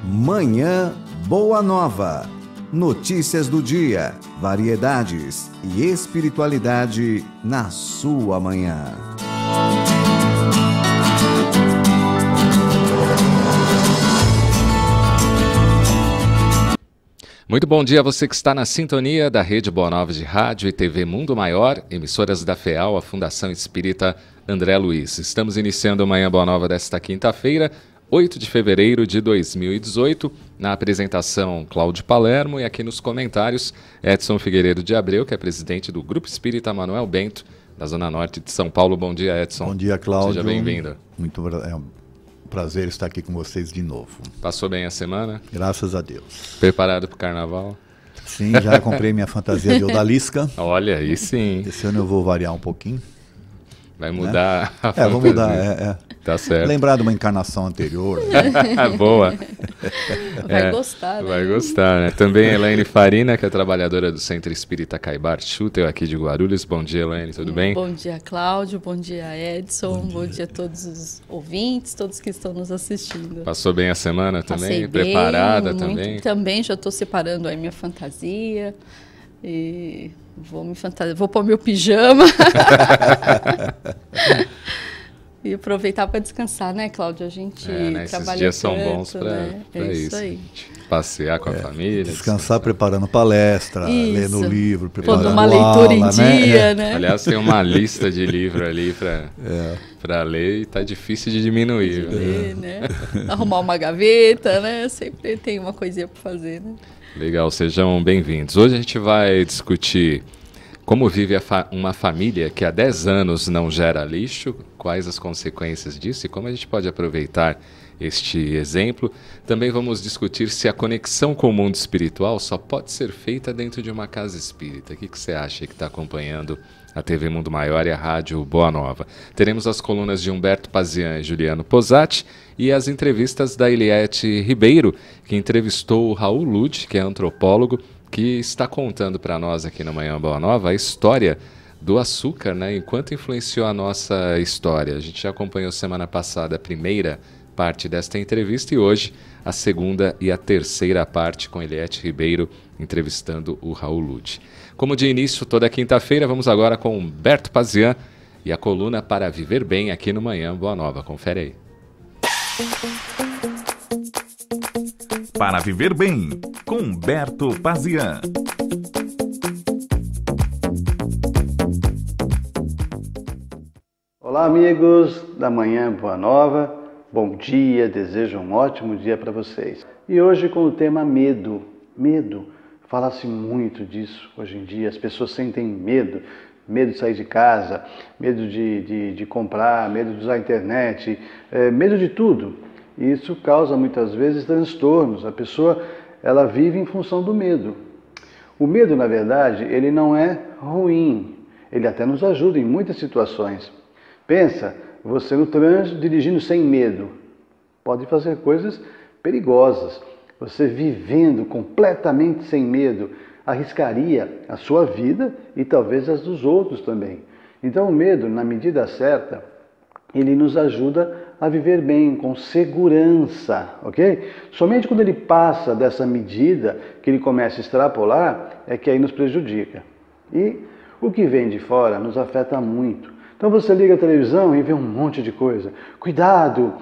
Manhã Boa Nova. Notícias do dia, variedades e espiritualidade na sua manhã. Muito bom dia a você que está na sintonia da Rede Boa Nova de Rádio e TV Mundo Maior, emissoras da FEAL, a Fundação Espírita André Luiz. Estamos iniciando a Manhã Boa Nova desta quinta-feira, 8 de fevereiro de 2018, na apresentação Cláudio Palermo e aqui nos comentários Edson Figueiredo de Abreu, que é presidente do Grupo Espírita Manuel Bento, da Zona Norte de São Paulo. Bom dia, Edson. Bom dia, Cláudio. Seja bem-vindo. É um prazer estar aqui com vocês de novo. Passou bem a semana? Graças a Deus. Preparado para o carnaval? Sim, já comprei minha fantasia de odalisca. Olha, aí sim. Esse ano eu vou variar um pouquinho. Vai mudar a fantasia. Vou mudar, Tá certo. Lembrar de uma encarnação anterior. Boa. Vai gostar, né? Vai gostar, né? Também Elaine Farina, que é trabalhadora do Centro Espírita Caibar Schutel, aqui de Guarulhos. Bom dia, Elaine, tudo bem? Bom dia, Cláudio. Bom dia, Edson. Bom dia a todos os ouvintes, todos que estão nos assistindo. Passou bem a semana também? Passei Preparada bem, também? Muito, também, já estou separando aí minha fantasia e vou pôr meu pijama. E aproveitar para descansar, né, Cláudio? A gente né? trabalha Esses dias tanto, são bons para né? isso. Aí. Passear com a família. Descansar preparando palestra, lendo livro, preparando uma leitura aula, em dia, né? Aliás, tem uma lista de livro ali para ler e tá difícil de diminuir. Ler, né? Arrumar uma gaveta, né? Sempre tem uma coisinha para fazer, né? Legal, sejam bem-vindos. Hoje a gente vai discutir como vive uma família que há 10 anos não gera lixo, quais as consequências disso e como a gente pode aproveitar este exemplo. Também vamos discutir se a conexão com o mundo espiritual só pode ser feita dentro de uma casa espírita. O que você acha que está acompanhando a TV Mundo Maior e a Rádio Boa Nova? Teremos as colunas de Humberto Pazian e Juliano Posati e as entrevistas da Eliette Ribeiro, que entrevistou o Raul Lud, que é antropólogo, que está contando para nós aqui no Manhã Boa Nova a história do açúcar, né? Enquanto influenciou a nossa história. A gente já acompanhou semana passada a primeira parte desta entrevista e hoje a segunda e a terceira parte com Eliette Ribeiro entrevistando o Raul Lud. Como de início, toda quinta-feira, vamos agora com Humberto Pazian e a coluna Para Viver Bem aqui no Manhã Boa Nova. Confere aí. Para Viver Bem, com Humberto Pazian. Olá, amigos da Manhã Boa Nova. Bom dia, desejo um ótimo dia para vocês. E hoje com o tema medo. Medo. Fala-se muito disso hoje em dia. As pessoas sentem medo. Medo de sair de casa, medo de comprar, medo de usar a internet, medo de tudo. E isso causa muitas vezes transtornos. A pessoa ela vive em função do medo. O medo, na verdade, ele não é ruim. Ele até nos ajuda em muitas situações. Pensa, você no trânsito dirigindo sem medo. Pode fazer coisas perigosas. Você vivendo completamente sem medo arriscaria a sua vida e talvez as dos outros também. Então o medo, na medida certa, ele nos ajuda a viver bem, com segurança, ok? Somente quando ele passa dessa medida, que ele começa a extrapolar, é que aí nos prejudica. E o que vem de fora nos afeta muito. Então você liga a televisão e vê um monte de coisa. Cuidado,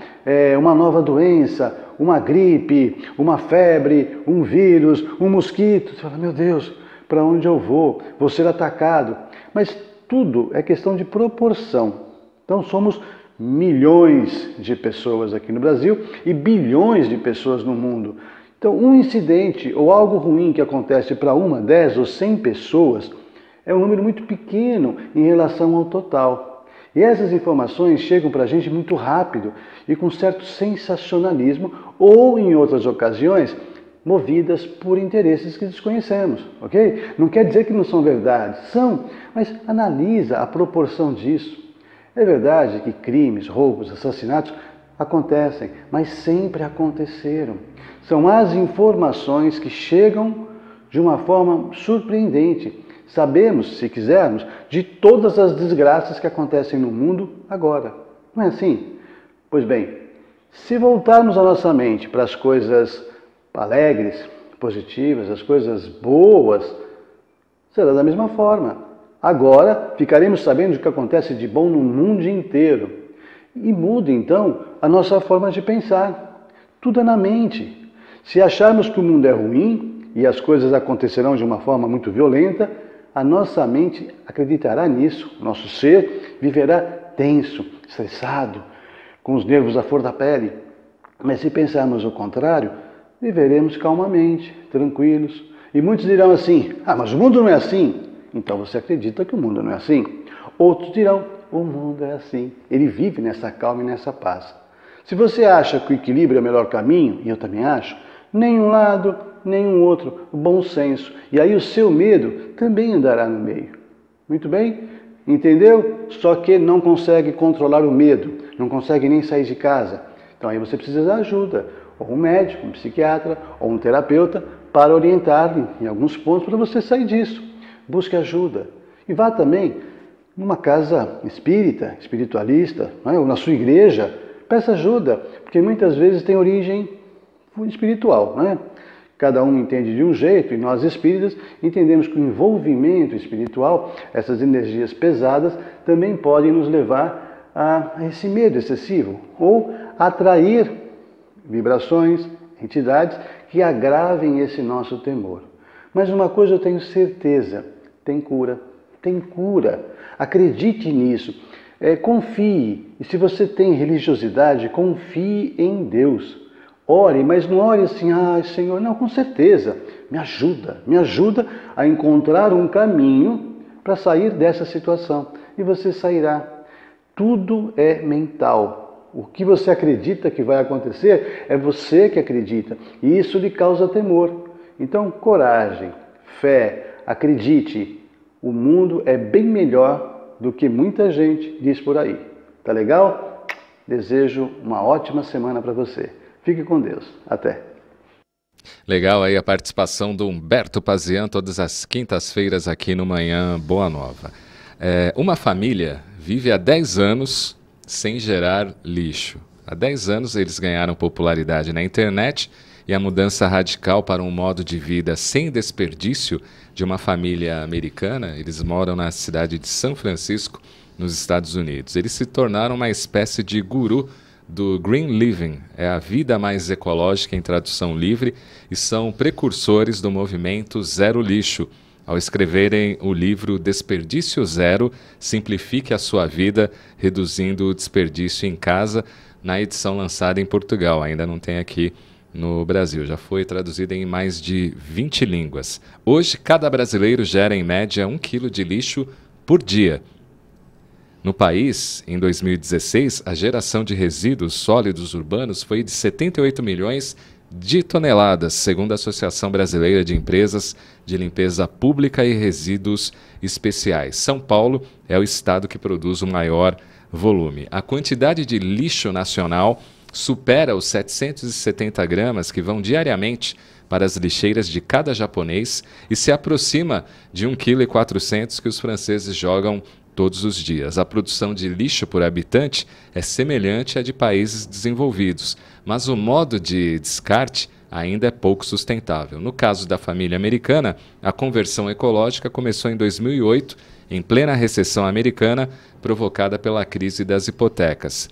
uma nova doença, uma gripe, uma febre, um vírus, um mosquito. Você fala, meu Deus, para onde eu vou? Vou ser atacado. Mas tudo é questão de proporção. Então somos milhões de pessoas aqui no Brasil e bilhões de pessoas no mundo. Então, um incidente ou algo ruim que acontece para 1, 10 ou 100 pessoas é um número muito pequeno em relação ao total. E essas informações chegam para a gente muito rápido e com certo sensacionalismo ou, em outras ocasiões, movidas por interesses que desconhecemos, ok? Não quer dizer que não são verdades, são, mas analisa a proporção disso. É verdade que crimes, roubos, assassinatos acontecem, mas sempre aconteceram. São as informações que chegam de uma forma surpreendente. Sabemos, se quisermos, de todas as desgraças que acontecem no mundo agora. Não é assim? Pois bem, Se voltarmos a nossa mente para as coisas alegres, positivas, as coisas boas, será da mesma forma. Agora ficaremos sabendo o que acontece de bom no mundo inteiro. E muda então a nossa forma de pensar. Tudo é na mente. Se acharmos que o mundo é ruim e as coisas acontecerão de uma forma muito violenta, a nossa mente acreditará nisso. Nosso ser viverá tenso, estressado, com os nervos à flor da pele. Mas se pensarmos o contrário, viveremos calmamente, tranquilos. E muitos dirão assim: mas o mundo não é assim. Então você acredita que o mundo não é assim. Outros dirão: o mundo é assim. Ele vive nessa calma e nessa paz. Se você acha que o equilíbrio é o melhor caminho, e eu também acho, nem um lado, nem um outro, bom senso. E aí o seu medo também andará no meio. Muito bem? Entendeu? Só que não consegue controlar o medo, não consegue nem sair de casa. Então aí você precisa de ajuda, ou um médico, um psiquiatra, ou um terapeuta, para orientar em alguns pontos para você sair disso. Busque ajuda. E vá também numa casa espírita, espiritualista, não é? Ou na sua igreja, peça ajuda, porque muitas vezes tem origem espiritual, não é? Cada um entende de um jeito e nós espíritas entendemos que o envolvimento espiritual, essas energias pesadas, também podem nos levar a esse medo excessivo ou atrair vibrações, entidades que agravem esse nosso temor. Mas uma coisa eu tenho certeza, tem cura, tem cura. Acredite nisso, confie. E se você tem religiosidade, confie em Deus. Ore, mas não ore assim: Senhor, não, com certeza, me ajuda a encontrar um caminho para sair dessa situação. E você sairá. Tudo é mental. O que você acredita que vai acontecer, é você que acredita. E isso lhe causa temor. Então, coragem, fé, acredite. O mundo é bem melhor do que muita gente diz por aí. Tá legal? Desejo uma ótima semana para você. Fique com Deus. Até. Legal aí a participação do Humberto Pazian todas as quintas-feiras aqui no Manhã Boa Nova. Uma família vive há 10 anos sem gerar lixo. Há 10 anos eles ganharam popularidade na internet e a mudança radical para um modo de vida sem desperdício de uma família americana. Eles moram na cidade de São Francisco, nos Estados Unidos. Eles se tornaram uma espécie de guru do Green Living, é a vida mais ecológica em tradução livre, e são precursores do movimento Zero Lixo. Ao escreverem o livro Desperdício Zero, simplifique a sua vida, reduzindo o desperdício em casa, na edição lançada em Portugal, ainda não tem aqui no Brasil, já foi traduzida em mais de 20 línguas. Hoje, cada brasileiro gera em média 1 quilo de lixo por dia. No país, em 2016, a geração de resíduos sólidos urbanos foi de 78 milhões de toneladas, segundo a Associação Brasileira de Empresas de Limpeza Pública e Resíduos Especiais. São Paulo é o estado que produz o maior volume. A quantidade de lixo nacional supera os 770 gramas que vão diariamente para as lixeiras de cada japonês e se aproxima de 1,4 kg que os franceses jogam todos os dias. A produção de lixo por habitante é semelhante à de países desenvolvidos, mas o modo de descarte ainda é pouco sustentável. No caso da família americana, a conversão ecológica começou em 2008, em plena recessão americana, provocada pela crise das hipotecas.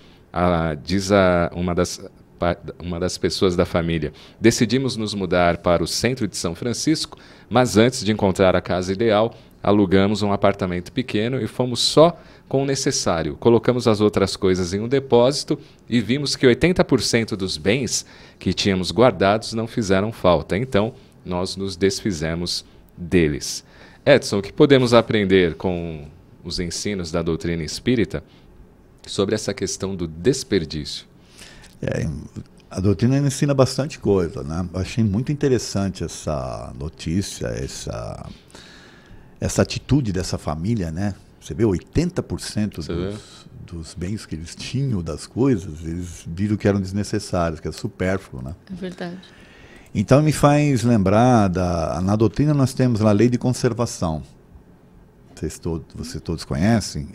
Diz uma das pessoas da família: decidimos nos mudar para o centro de São Francisco, mas antes de encontrar a casa ideal, alugamos um apartamento pequeno e fomos só com o necessário. Colocamos as outras coisas em um depósito e vimos que 80% dos bens que tínhamos guardados não fizeram falta. Então, nós nos desfizemos deles. Edson, o que podemos aprender com os ensinos da doutrina espírita sobre essa questão do desperdício? A doutrina ensina bastante coisa, né? Eu achei muito interessante essa notícia, essa atitude dessa família, né? Você vê 80% dos bens que eles tinham, das coisas, eles viram que eram desnecessários, que era supérfluo, né? É verdade. Então me faz lembrar, na doutrina nós temos a lei de conservação. Vocês todos conhecem.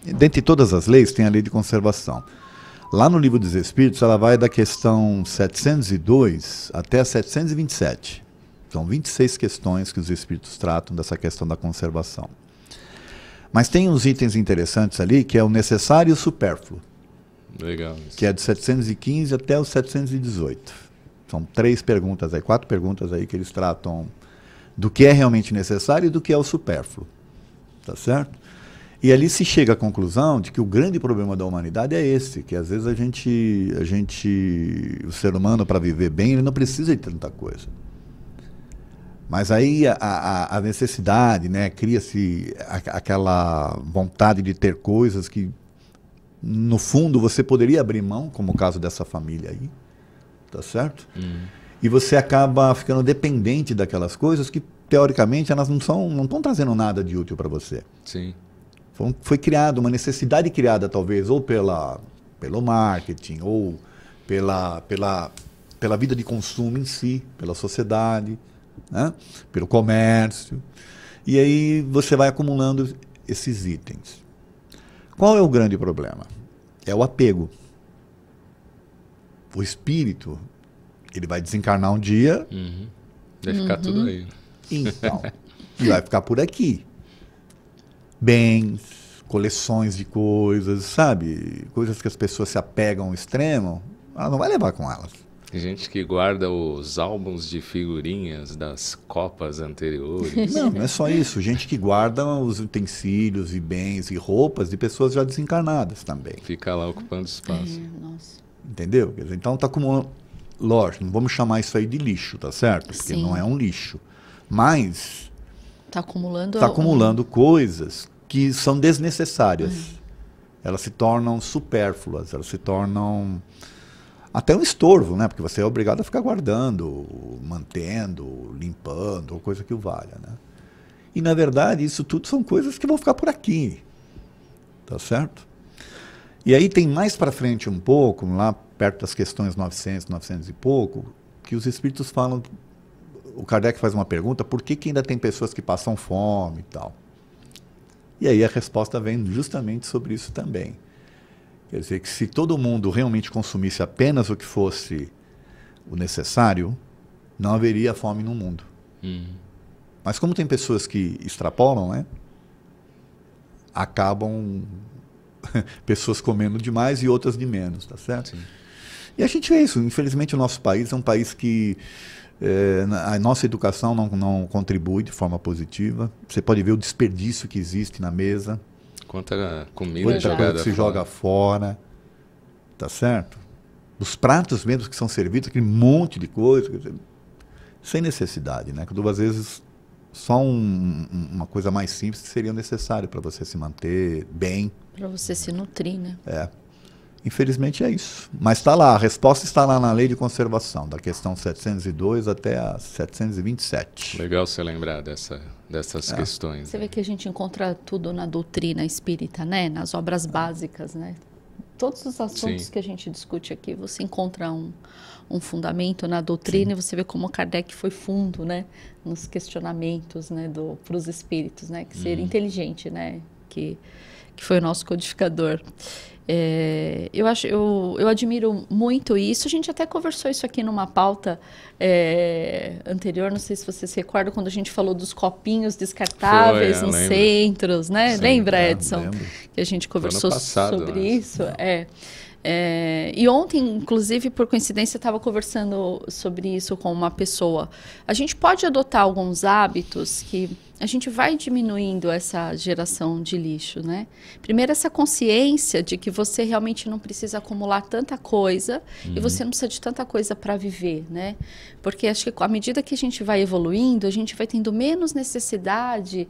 Dentre todas as leis tem a lei de conservação. Lá no Livro dos Espíritos, ela vai da questão 702 até a 727. São 26 questões que os Espíritos tratam dessa questão da conservação. Mas tem uns itens interessantes ali, que é o necessário e o supérfluo. Legal. Que é de 715 até o 718. São 4 perguntas aí que eles tratam do que é realmente necessário e do que é o supérfluo. Tá certo? E ali se chega à conclusão de que o grande problema da humanidade é esse, que às vezes o ser humano, para viver bem, ele não precisa de tanta coisa. Mas aí a necessidade, né, cria-se aquela vontade de ter coisas que, no fundo, você poderia abrir mão, como o caso dessa família aí, tá certo? E você acaba ficando dependente daquelas coisas que, teoricamente, elas não estão trazendo nada de útil para você. Sim. Foi criada uma necessidade criada, talvez, ou pelo marketing, ou pela vida de consumo em si, pela sociedade, né? Pelo comércio. E aí você vai acumulando esses itens. Qual é o grande problema? É o apego. O espírito, ele vai desencarnar um dia. Vai ficar tudo aí. Então, e vai ficar por aqui. Bens, coleções de coisas, sabe? Coisas que as pessoas se apegam ao extremo, ela não vai levar com elas. Tem gente que guarda os álbuns de figurinhas das Copas anteriores. Não é só isso. Gente que guarda os utensílios e bens e roupas de pessoas já desencarnadas também. Fica lá ocupando espaço. Nossa. Entendeu? Então está como... Lógico, não vamos chamar isso aí de lixo, tá certo? Porque não é um lixo. Mas... Está acumulando coisas que são desnecessárias. Elas se tornam supérfluas, elas se tornam... Até um estorvo, né? Porque você é obrigado a ficar guardando, mantendo, limpando, ou coisa que o valha, né? E, na verdade, isso tudo são coisas que vão ficar por aqui. Tá certo? E aí tem mais para frente um pouco, lá perto das questões 900 e pouco, que os espíritos falam... O Kardec faz uma pergunta, por que ainda tem pessoas que passam fome e tal? E aí a resposta vem justamente sobre isso também. Quer dizer, que se todo mundo realmente consumisse apenas o que fosse o necessário, não haveria fome no mundo. Mas como tem pessoas que extrapolam, né? Acabam pessoas comendo demais e outras de menos, tá certo? Sim. E a gente vê isso. Infelizmente, o nosso país é um país que a nossa educação não contribui de forma positiva. Você pode ver o desperdício que existe na mesa. Quanta comida jogada que se joga fora, tá certo? Os pratos mesmo que são servidos, aquele monte de coisa, quer dizer, sem necessidade, né? Quando às vezes só uma coisa mais simples seria necessário para você se manter bem. Para você se nutrir, né? Infelizmente é isso. Mas está lá, a resposta está lá na Lei de Conservação, da questão 702 até a 727. Legal você lembrar dessas questões. Você vê que a gente encontra tudo na doutrina espírita, né? Nas obras básicas, né? Todos os assuntos que a gente discute aqui, você encontra um fundamento na doutrina. Sim. E você vê como Kardec foi fundo, né? Nos questionamentos, né? Para os espíritos, né? Que ser inteligente, né? Que foi o nosso codificador. Eu admiro muito isso. A gente até conversou isso aqui numa pauta anterior, não sei se você se recorda, quando a gente falou dos copinhos descartáveis nos centros, né? Sim, lembra, Edson? Lembro. Que a gente conversou sobre isso. E ontem, inclusive, por coincidência, eu estava conversando sobre isso com uma pessoa. A gente pode adotar alguns hábitos que a gente vai diminuindo essa geração de lixo, né? Primeiro, essa consciência de que você realmente não precisa acumular tanta coisa e você não precisa de tanta coisa para viver, né? Porque acho que à medida que a gente vai evoluindo, a gente vai tendo menos necessidade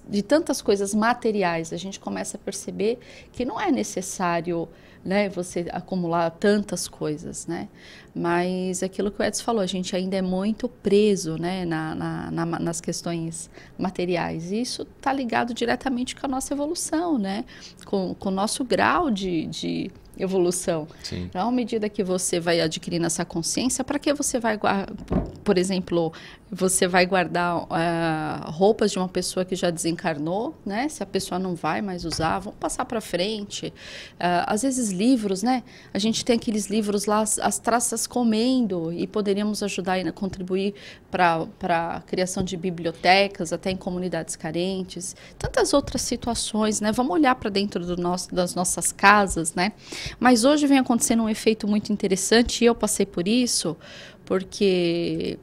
de tantas coisas materiais. A gente começa a perceber que não é necessário, né, você acumular tantas coisas, né? Mas aquilo que o Edson falou, a gente ainda é muito preso, né, nas questões materiais. E isso está ligado diretamente com a nossa evolução, né? Com o nosso grau de evolução. Sim. Então, à medida que você vai adquirindo essa consciência, para que você vai por exemplo, você vai guardar roupas de uma pessoa que já desencarnou, né? Se a pessoa não vai mais usar, vamos passar para frente. Às vezes livros, né? A gente tem aqueles livros lá, as traças comendo, e poderíamos ajudar e contribuir para a criação de bibliotecas, até em comunidades carentes. Tantas outras situações, né? Vamos olhar para dentro das nossas casas, né? Mas hoje vem acontecendo um efeito muito interessante, e eu passei por isso, porque...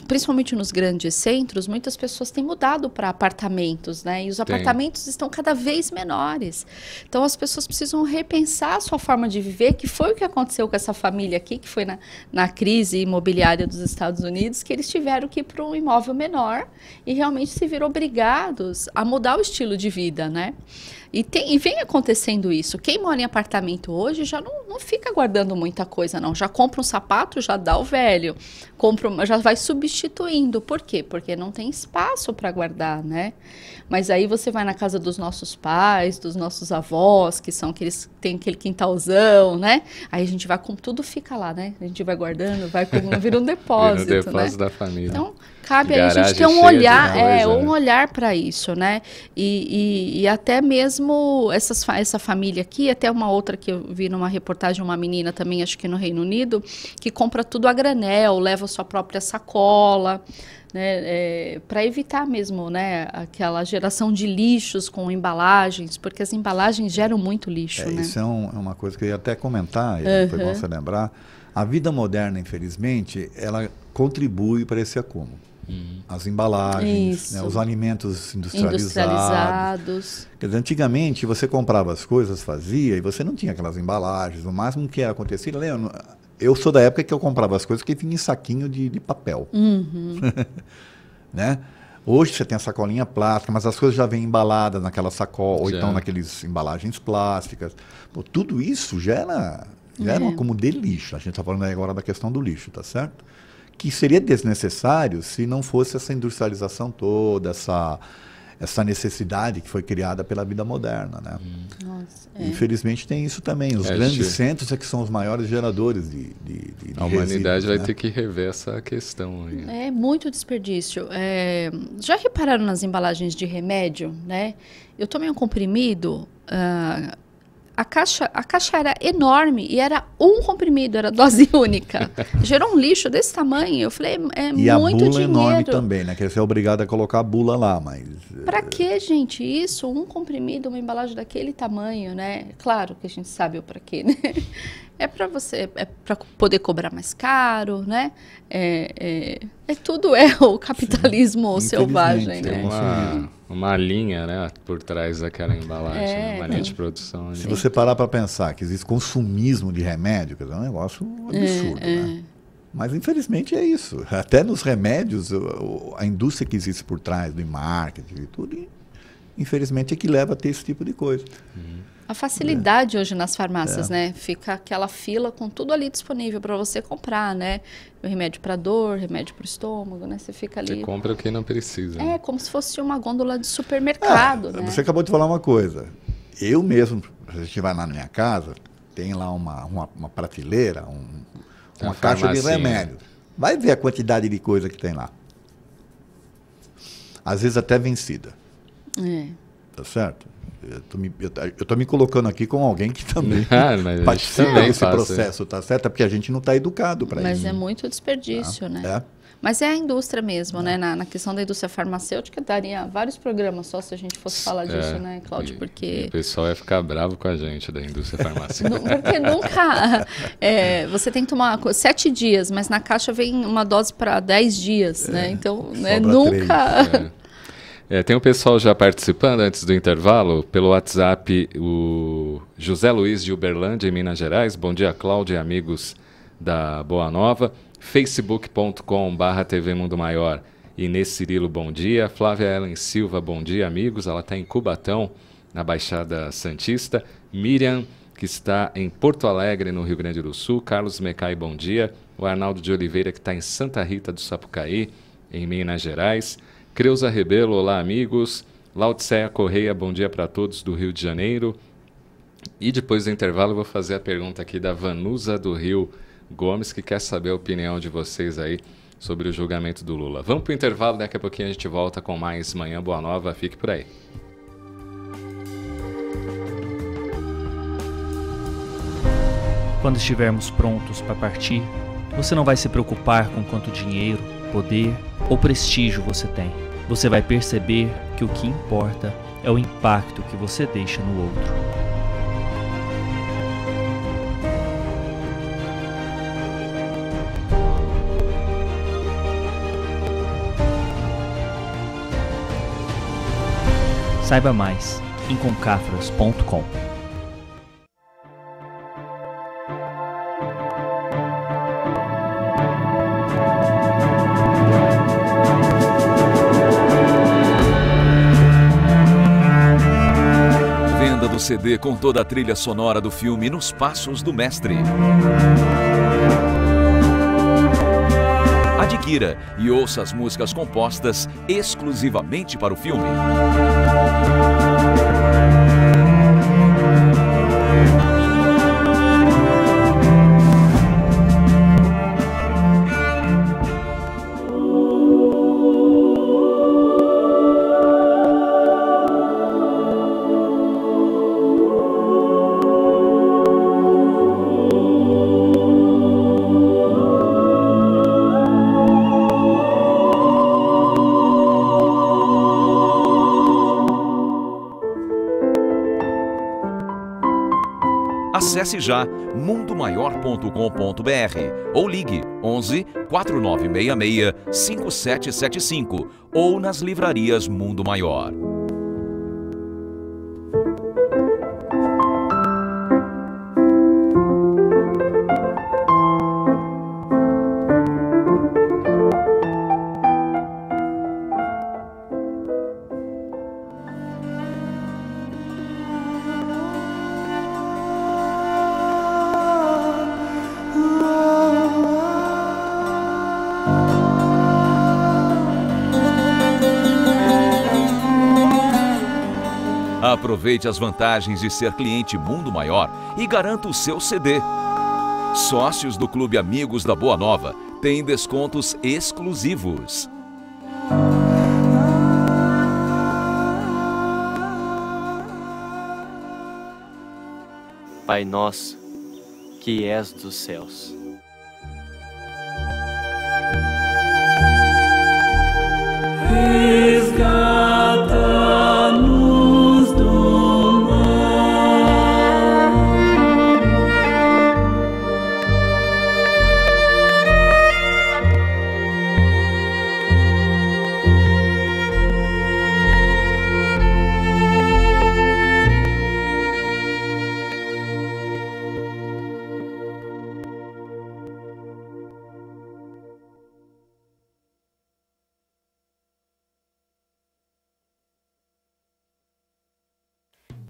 principalmente nos grandes centros, muitas pessoas têm mudado para apartamentos, né? E os apartamentos estão cada vez menores. Então, as pessoas precisam repensar a sua forma de viver, que foi o que aconteceu com essa família aqui, que foi na crise imobiliária dos Estados Unidos, que eles tiveram que ir para um imóvel menor e realmente se viram obrigados a mudar o estilo de vida, né? E vem acontecendo isso. Quem mora em apartamento hoje já não fica guardando muita coisa, não. Já compra um sapato, já dá o velho. Já vai substituindo. Por quê? Porque não tem espaço para guardar, né? Mas aí você vai na casa dos nossos pais, dos nossos avós, que são aqueles tem aquele quintalzão, né? Aí a gente vai com tudo, fica lá, né? A gente vai guardando, vira um depósito, vira um depósito, né? Da família. Então, cabe aí a gente ter um olhar para isso, né? E até mesmo essa família aqui, até uma outra que eu vi numa reportagem, uma menina também, acho que no Reino Unido, que compra tudo a granel, leva sua própria sacola, né, para evitar mesmo, né, aquela geração de lixos com embalagens, porque as embalagens geram muito lixo, né? Isso é uma coisa que eu ia até comentar, foi bom você lembrar. A vida moderna, infelizmente, ela contribui para esse acúmulo. As embalagens, né, os alimentos industrializados. Quer dizer, antigamente você comprava as coisas, fazia, e você não tinha aquelas embalagens. O máximo que acontecia, eu sou da época que eu comprava as coisas que vinha em saquinho de papel. Né? Hoje você tem a sacolinha plástica, mas as coisas já vêm embaladas naquela sacola, ou então naquelas embalagens plásticas. Pô, tudo isso gera um acúmulo de lixo. A gente está falando agora da questão do lixo, tá certo? Que seria desnecessário se não fosse essa industrialização toda, essa necessidade que foi criada pela vida moderna, né? Nossa, Infelizmente tem isso também. Os grandes centros é que são os maiores geradores de a humanidade vai né? ter que rever essa questão aí. É muito desperdício. Já repararam nas embalagens de remédio, né? Eu tomei um comprimido... A caixa era enorme e era um comprimido, era dose única. Gerou um lixo desse tamanho. Eu falei, muito dinheiro. E a bula é enorme também, né? Que você é obrigado a colocar a bula lá, mas... Pra que, gente? Isso, um comprimido, uma embalagem daquele tamanho, né? Claro que a gente sabe o pra quê, né? É para você, é para poder cobrar mais caro, né? Tudo o capitalismo selvagem, né? Tem uma linha, né, por trás daquela embalagem, uma linha de produção. Ali. Se você parar para pensar que existe consumismo de remédio, é um negócio absurdo, né? Mas infelizmente é isso. Até nos remédios, a indústria que existe por trás do marketing e tudo, infelizmente é que leva a ter esse tipo de coisa. A facilidade hoje nas farmácias, né? Fica aquela fila com tudo ali disponível para você comprar, né? O remédio para dor, remédio para o estômago, né? Você fica ali... Você compra o que não precisa. Né? Como se fosse uma gôndola de supermercado, né? Você acabou de falar uma coisa. Eu mesmo, se a gente vai lá na minha casa, tem lá uma prateleira, uma caixa de remédio. Vai ver a quantidade de coisa que tem lá. Às vezes até vencida. Tá certo? Eu tô me colocando aqui com alguém que também participa desse processo, tá certo? Porque a gente não está educado para isso. Mas é muito desperdício, né? Mas é a indústria mesmo, né? Na questão da indústria farmacêutica, daria vários programas só se a gente fosse falar disso, né, Cláudio? Porque... O pessoal ia ficar bravo com a gente da indústria farmacêutica. Porque nunca... você tem que tomar 7 dias, mas na caixa vem uma dose para 10 dias, né? Então, nunca... Tem um pessoal já participando antes do intervalo, pelo WhatsApp, o José Luiz de Uberlândia, em Minas Gerais. Bom dia, Cláudio e amigos da Boa Nova. facebook.com/TV Mundo Maior. Inês Cirilo, bom dia. Flávia Ellen Silva, bom dia, amigos. Ela está em Cubatão, na Baixada Santista. Miriam, que está em Porto Alegre, no Rio Grande do Sul. Carlos Mecai, bom dia. O Arnaldo de Oliveira, que está em Santa Rita do Sapucaí, em Minas Gerais. Creuza Rebelo, olá amigos. Laudicea Correia, bom dia para todos do Rio de Janeiro. E depois do intervalo eu vou fazer a pergunta aqui da Vanusa do Rio Gomes, que quer saber a opinião de vocês aí sobre o julgamento do Lula. Vamos para o intervalo, daqui a pouquinho a gente volta com mais Manhã Boa Nova. Fique por aí. Quando estivermos prontos para partir, você não vai se preocupar com quanto dinheiro, poder ou prestígio você tem. Você vai perceber que o que importa é o impacto que você deixa no outro. Saiba mais em concafras.com. Venda do CD com toda a trilha sonora do filme Nos Passos do Mestre. Adquira e ouça as músicas compostas exclusivamente para o filme. Acesse já mundomaior.com.br ou ligue 11 4966 5775 ou nas livrarias Mundo Maior. Aproveite as vantagens de ser cliente Mundo Maior e garanta o seu CD. Sócios do Clube Amigos da Boa Nova têm descontos exclusivos. Pai nosso, que és dos céus. Resgata-nos do mal.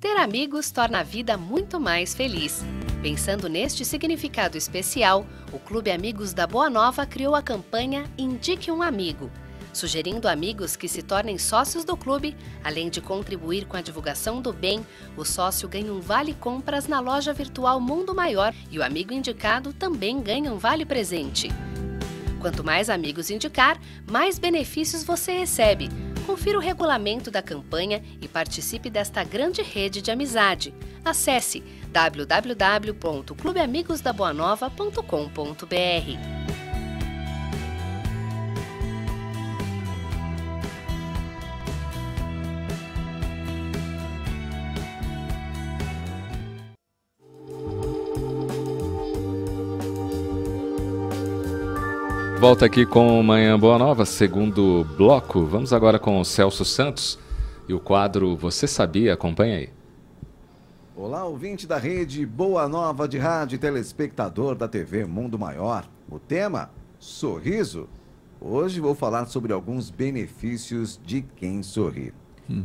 Ter amigos torna a vida muito mais feliz. Pensando neste significado especial, o Clube Amigos da Boa Nova criou a campanha Indique um Amigo, sugerindo amigos que se tornem sócios do clube. Além de contribuir com a divulgação do bem, o sócio ganha um vale-compras na loja virtual Mundo Maior e o amigo indicado também ganha um vale-presente. Quanto mais amigos indicar, mais benefícios você recebe. Confira o regulamento da campanha e participe desta grande rede de amizade. Acesse www.clubeamigosdaboanova.com.br. Volta aqui com Manhã Boa Nova, segundo bloco. Vamos agora com o Celso Santos e o quadro Você Sabia? Acompanha aí. Olá, ouvinte da rede Boa Nova de rádio e telespectador da TV Mundo Maior. O tema, sorriso. Hoje vou falar sobre alguns benefícios de quem sorri.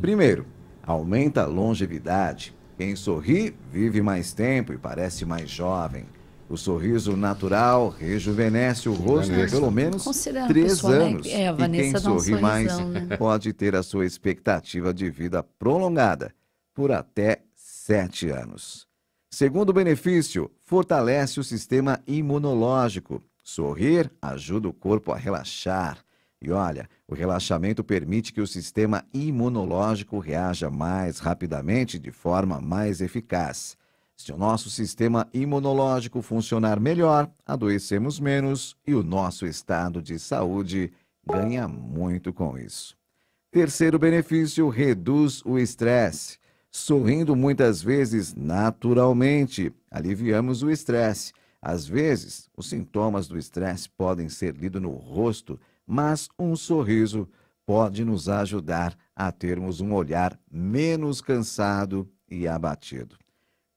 Primeiro, aumenta a longevidade. Quem sorri vive mais tempo e parece mais jovem. O sorriso natural rejuvenesce o rosto por pelo menos 3 anos. A e Vanessa quem sorri mais né? pode ter a sua expectativa de vida prolongada por até 7 anos. Segundo benefício, fortalece o sistema imunológico. Sorrir ajuda o corpo a relaxar. E olha, o relaxamento permite que o sistema imunológico reaja mais rapidamente de forma mais eficaz. Se o nosso sistema imunológico funcionar melhor, adoecemos menos e o nosso estado de saúde ganha muito com isso. Terceiro benefício, reduz o estresse. Sorrindo muitas vezes naturalmente, aliviamos o estresse. Às vezes, os sintomas do estresse podem ser lidos no rosto, mas um sorriso pode nos ajudar a termos um olhar menos cansado e abatido.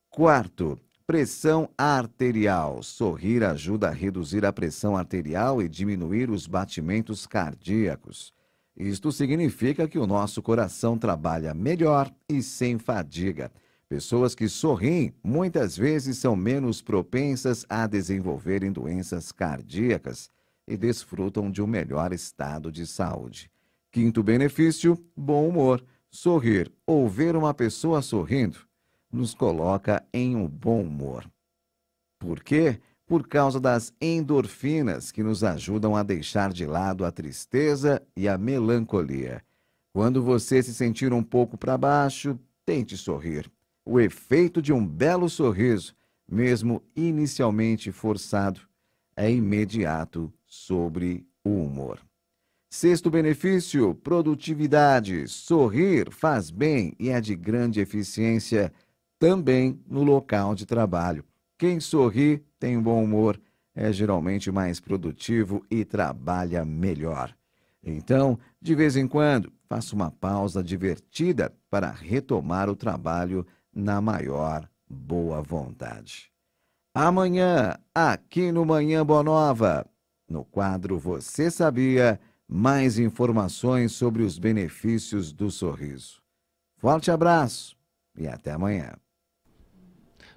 Quarto, pressão arterial. Sorrir ajuda a reduzir a pressão arterial e diminuir os batimentos cardíacos. Isto significa que o nosso coração trabalha melhor e sem fadiga. Pessoas que sorriem muitas vezes são menos propensas a desenvolverem doenças cardíacas e desfrutam de um melhor estado de saúde. Quinto benefício, bom humor. Sorrir ou ver uma pessoa sorrindo nos coloca em um bom humor. Por quê? Por causa das endorfinas que nos ajudam a deixar de lado a tristeza e a melancolia. Quando você se sentir um pouco para baixo, tente sorrir. O efeito de um belo sorriso, mesmo inicialmente forçado, é imediato sobre o humor. Sexto benefício, produtividade. Sorrir faz bem e é de grande eficiência também no local de trabalho. Quem sorri tem bom humor, é geralmente mais produtivo e trabalha melhor. Então, de vez em quando, faça uma pausa divertida para retomar o trabalho na maior boa vontade. Amanhã, aqui no Manhã Boa Nova, no quadro Você Sabia, mais informações sobre os benefícios do sorriso. Forte abraço e até amanhã.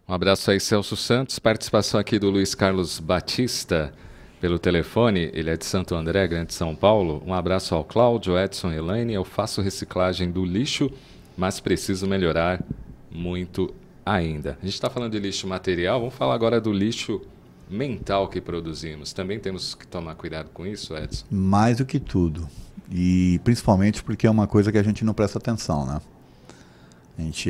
Um abraço aí, Celso Santos. Participação aqui do Luiz Carlos Batista pelo telefone. Ele é de Santo André, Grande São Paulo. Um abraço ao Cláudio, Edson e Elaine. Eu faço reciclagem do lixo, mas preciso melhorar muito ainda. A gente está falando de lixo material, vamos falar agora do lixo mental que produzimos. Também temos que tomar cuidado com isso, Edson? Mais do que tudo. E principalmente porque é uma coisa que a gente não presta atenção, né? A gente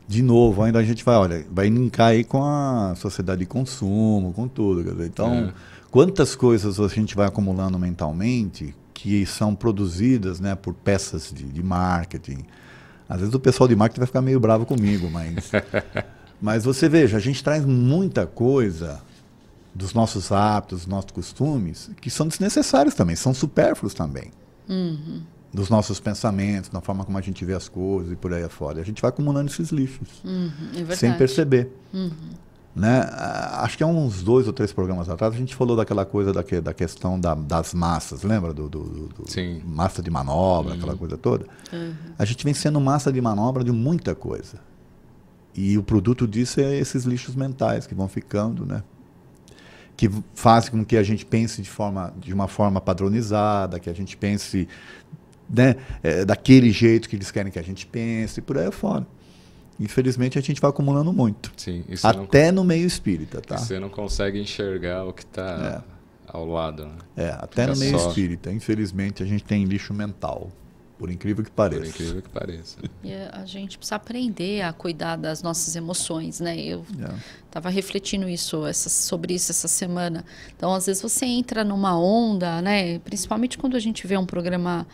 de novo, ainda a gente vai linkar aí com a sociedade de consumo, com tudo. Quer dizer, então, quantas coisas a gente vai acumulando mentalmente que são produzidas, né, por peças de marketing. Às vezes o pessoal de marketing vai ficar meio bravo comigo, mas você veja, a gente traz muita coisa dos nossos hábitos, dos nossos costumes, que são desnecessários também, são supérfluos também. Uhum. Dos nossos pensamentos, da forma como a gente vê as coisas e por aí afora. A gente vai acumulando esses lixos, sem perceber. Né? Acho que há uns 2 ou 3 programas atrás a gente falou daquela coisa da questão das massas, lembra? Do massa de manobra, aquela coisa toda. A gente vem sendo massa de manobra de muita coisa. E o produto disso é esses lixos mentais que vão ficando, né? Que fazem com que a gente pense de uma forma padronizada, que a gente pense, né, daquele jeito que eles querem que a gente pense, e por aí afora. Infelizmente, a gente vai acumulando muito. Sim, até no meio espírita, tá? Você não consegue enxergar o que está ao lado. Né? Até no meio espírita. Infelizmente, a gente tem lixo mental. Por incrível que pareça. Por incrível que pareça. E a gente precisa aprender a cuidar das nossas emoções, né? Eu estava refletindo sobre isso essa semana. Então, às vezes você entra numa onda, né? Principalmente quando a gente vê um programa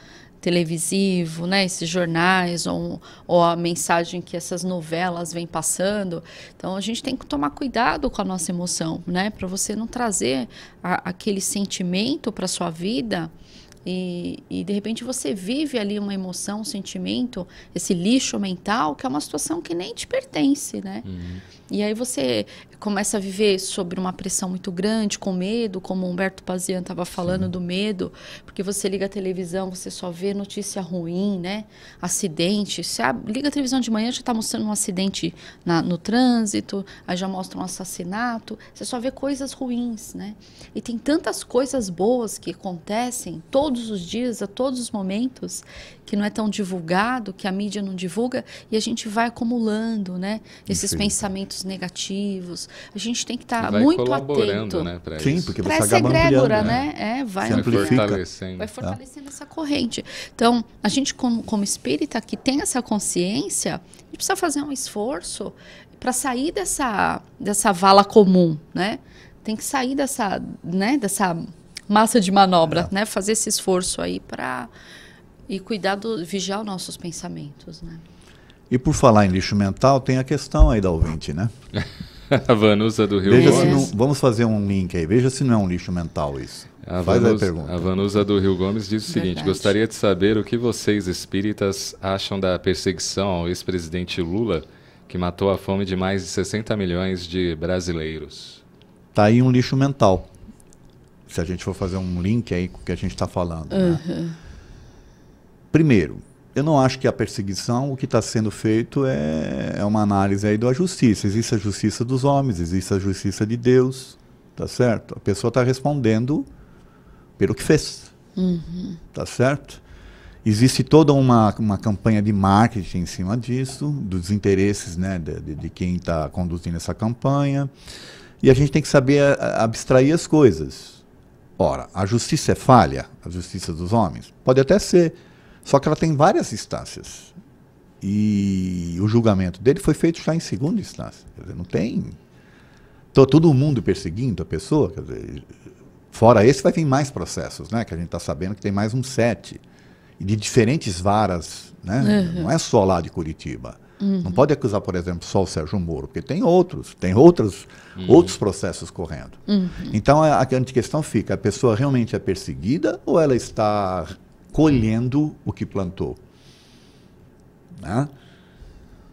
televisivo, né? Esses jornais ou a mensagem que essas novelas vêm passando. Então, a gente tem que tomar cuidado com a nossa emoção, né? Para você não trazer aquele sentimento para sua vida. E de repente você vive ali uma emoção, um sentimento, esse lixo mental, que é uma situação que nem te pertence, né? E aí você começa a viver sob uma pressão muito grande, com medo, como o Humberto Pazian estava falando do medo, porque você liga a televisão, você só vê notícia ruim, né? Acidente. Você liga a televisão de manhã, já está mostrando um acidente no trânsito, aí já mostra um assassinato, você só vê coisas ruins, né? E tem tantas coisas boas que acontecem todo todos os dias, a todos os momentos, que não é tão divulgado, que a mídia não divulga, e a gente vai acumulando, né? Esses pensamentos negativos. A gente tem que estar muito atento. Né, sim, porque você essa acaba egrégora, ampliando, né? Vai fortalecendo essa corrente. Então, a gente como espírita que tem essa consciência, a gente precisa fazer um esforço para sair dessa vala comum, né? Tem que sair dessa massa de manobra, né? Fazer esse esforço aí para vigiar os nossos pensamentos, né? E por falar em lixo mental, tem a questão aí da ouvinte, né? A Vanusa do Rio Gomes. Vamos fazer um link aí. Veja se não é um lixo mental isso. A Vanusa do Rio Gomes diz o seguinte: gostaria de saber o que vocês espíritas acham da perseguição ao ex-presidente Lula, que matou a fome de mais de 60 milhões de brasileiros. Está aí um lixo mental. Se a gente for fazer um link aí com o que a gente está falando. Né? Primeiro, eu não acho que a perseguição, o que está sendo feito é uma análise aí da justiça. Existe a justiça dos homens, existe a justiça de Deus, tá certo? A pessoa está respondendo pelo que fez, tá certo? Existe toda uma campanha de marketing em cima disso, dos interesses, né, de quem está conduzindo essa campanha. E a gente tem que saber abstrair as coisas. Ora, a justiça é falha, a justiça dos homens? Pode até ser, só que ela tem várias instâncias. E o julgamento dele foi feito já em segunda instância. Quer dizer, não tem todo mundo perseguindo a pessoa. Quer dizer, fora esse, vai vir mais processos, né, que a gente está sabendo que tem mais uns 7. E de diferentes varas, né? Não é só lá de Curitiba. Não pode acusar, por exemplo, só o Sérgio Moro, porque tem outros processos correndo. Então a grande questão fica: a pessoa realmente é perseguida ou ela está colhendo o que plantou? Né?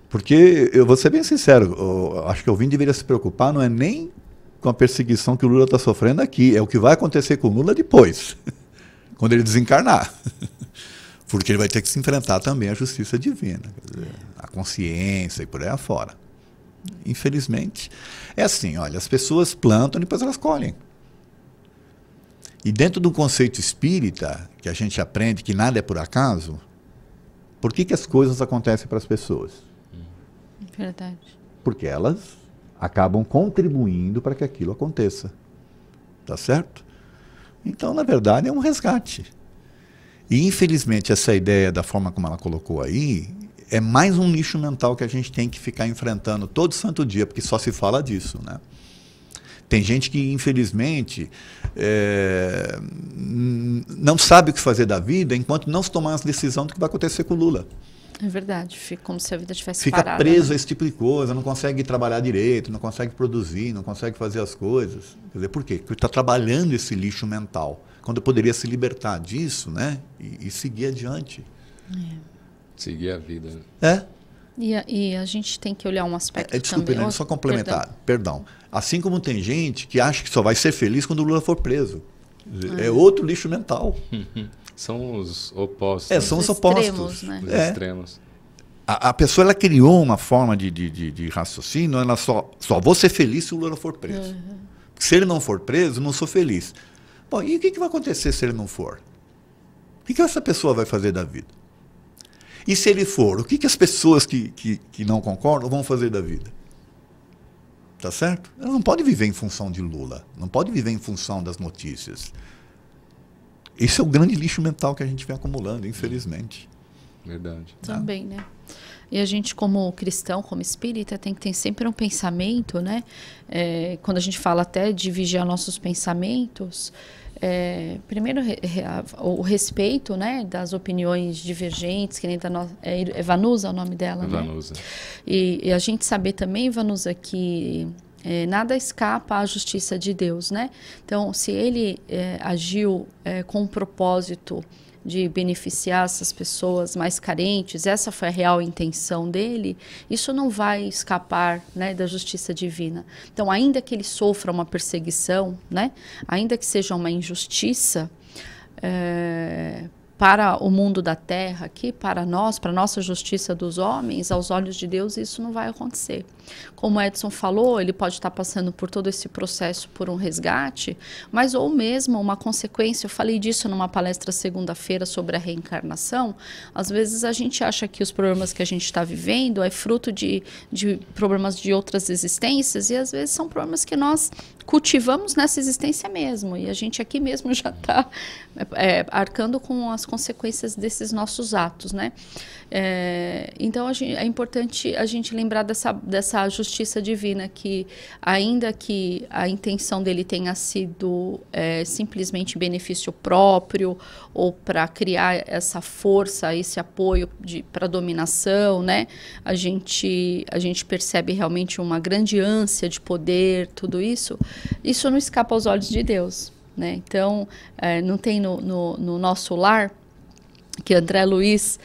Porque, eu vou ser bem sincero, acho que o ouvinte deveria se preocupar, não é nem com a perseguição que o Lula está sofrendo aqui, é o que vai acontecer com o Lula depois, quando ele desencarnar. Porque ele vai ter que se enfrentar também à justiça divina, quer dizer, a consciência e por aí afora. Infelizmente, é assim, olha, as pessoas plantam e depois elas colhem. E dentro do conceito espírita, que a gente aprende que nada é por acaso, por que as coisas acontecem para as pessoas? Verdade. Porque elas acabam contribuindo para que aquilo aconteça. Tá certo? Então, na verdade, é um resgate. E, infelizmente, essa ideia, da forma como ela colocou aí, é mais um lixo mental que a gente tem que ficar enfrentando todo santo dia, porque só se fala disso, né? Tem gente que, infelizmente, não sabe o que fazer da vida enquanto não se tomar a decisão do que vai acontecer com o Lula. É verdade, fica como se a vida tivesse parada. Fica preso a esse tipo de coisa, não consegue trabalhar direito, não consegue produzir, não consegue fazer as coisas. Quer dizer, por quê? Porque está trabalhando esse lixo mental, quando poderia se libertar disso, né? E seguir adiante. Seguir a vida. E a gente tem que olhar um aspecto desculpe, também. Só complementar. Perdão. Assim como tem gente que acha que só vai ser feliz quando o Lula for preso. É outro lixo mental. São os opostos. São os opostos. Né? Os extremos. A pessoa ela criou uma forma de raciocínio, ela só vou ser feliz se o Lula for preso. Se ele não for preso, não sou feliz. Bom, e o que vai acontecer se ele não for? O que essa pessoa vai fazer da vida? E se ele for, o que as pessoas que não concordam vão fazer da vida? Tá certo? Ela não pode viver em função de Lula, não pode viver em função das notícias. Esse é o grande lixo mental que a gente vem acumulando, infelizmente. Verdade. Também, né? E a gente, como cristão, como espírita, tem que ter sempre um pensamento, né? Quando a gente fala até de vigiar nossos pensamentos, primeiro o respeito, né, das opiniões divergentes, que nem é Vanusa o nome dela, Vanusa. Né? E a gente saber também, Vanusa, que nada escapa à justiça de Deus, né? Então, se ele agiu com um propósito de beneficiar essas pessoas mais carentes, essa foi a real intenção dele, isso não vai escapar, né, da justiça divina. Então, ainda que ele sofra uma perseguição, né, ainda que seja uma injustiça, para o mundo da terra, aqui para nós, para a nossa justiça dos homens, aos olhos de Deus, isso não vai acontecer. Como o Edson falou, ele pode estar passando por todo esse processo por um resgate, mas ou mesmo uma consequência. Eu falei disso numa palestra segunda-feira sobre a reencarnação. Às vezes a gente acha que os problemas que a gente está vivendo é fruto de problemas de outras existências, e às vezes são problemas que nós cultivamos nessa existência mesmo, e a gente aqui mesmo já está arcando com as consequências desses nossos atos, né? Então é importante a gente lembrar dessa justiça divina, que ainda que a intenção dele tenha sido simplesmente benefício próprio, ou para criar essa força, esse apoio para a dominação, né? A gente percebe realmente uma grande ânsia de poder, tudo isso não escapa aos olhos de Deus, né? Então, não tem no nosso lar, que André Luiz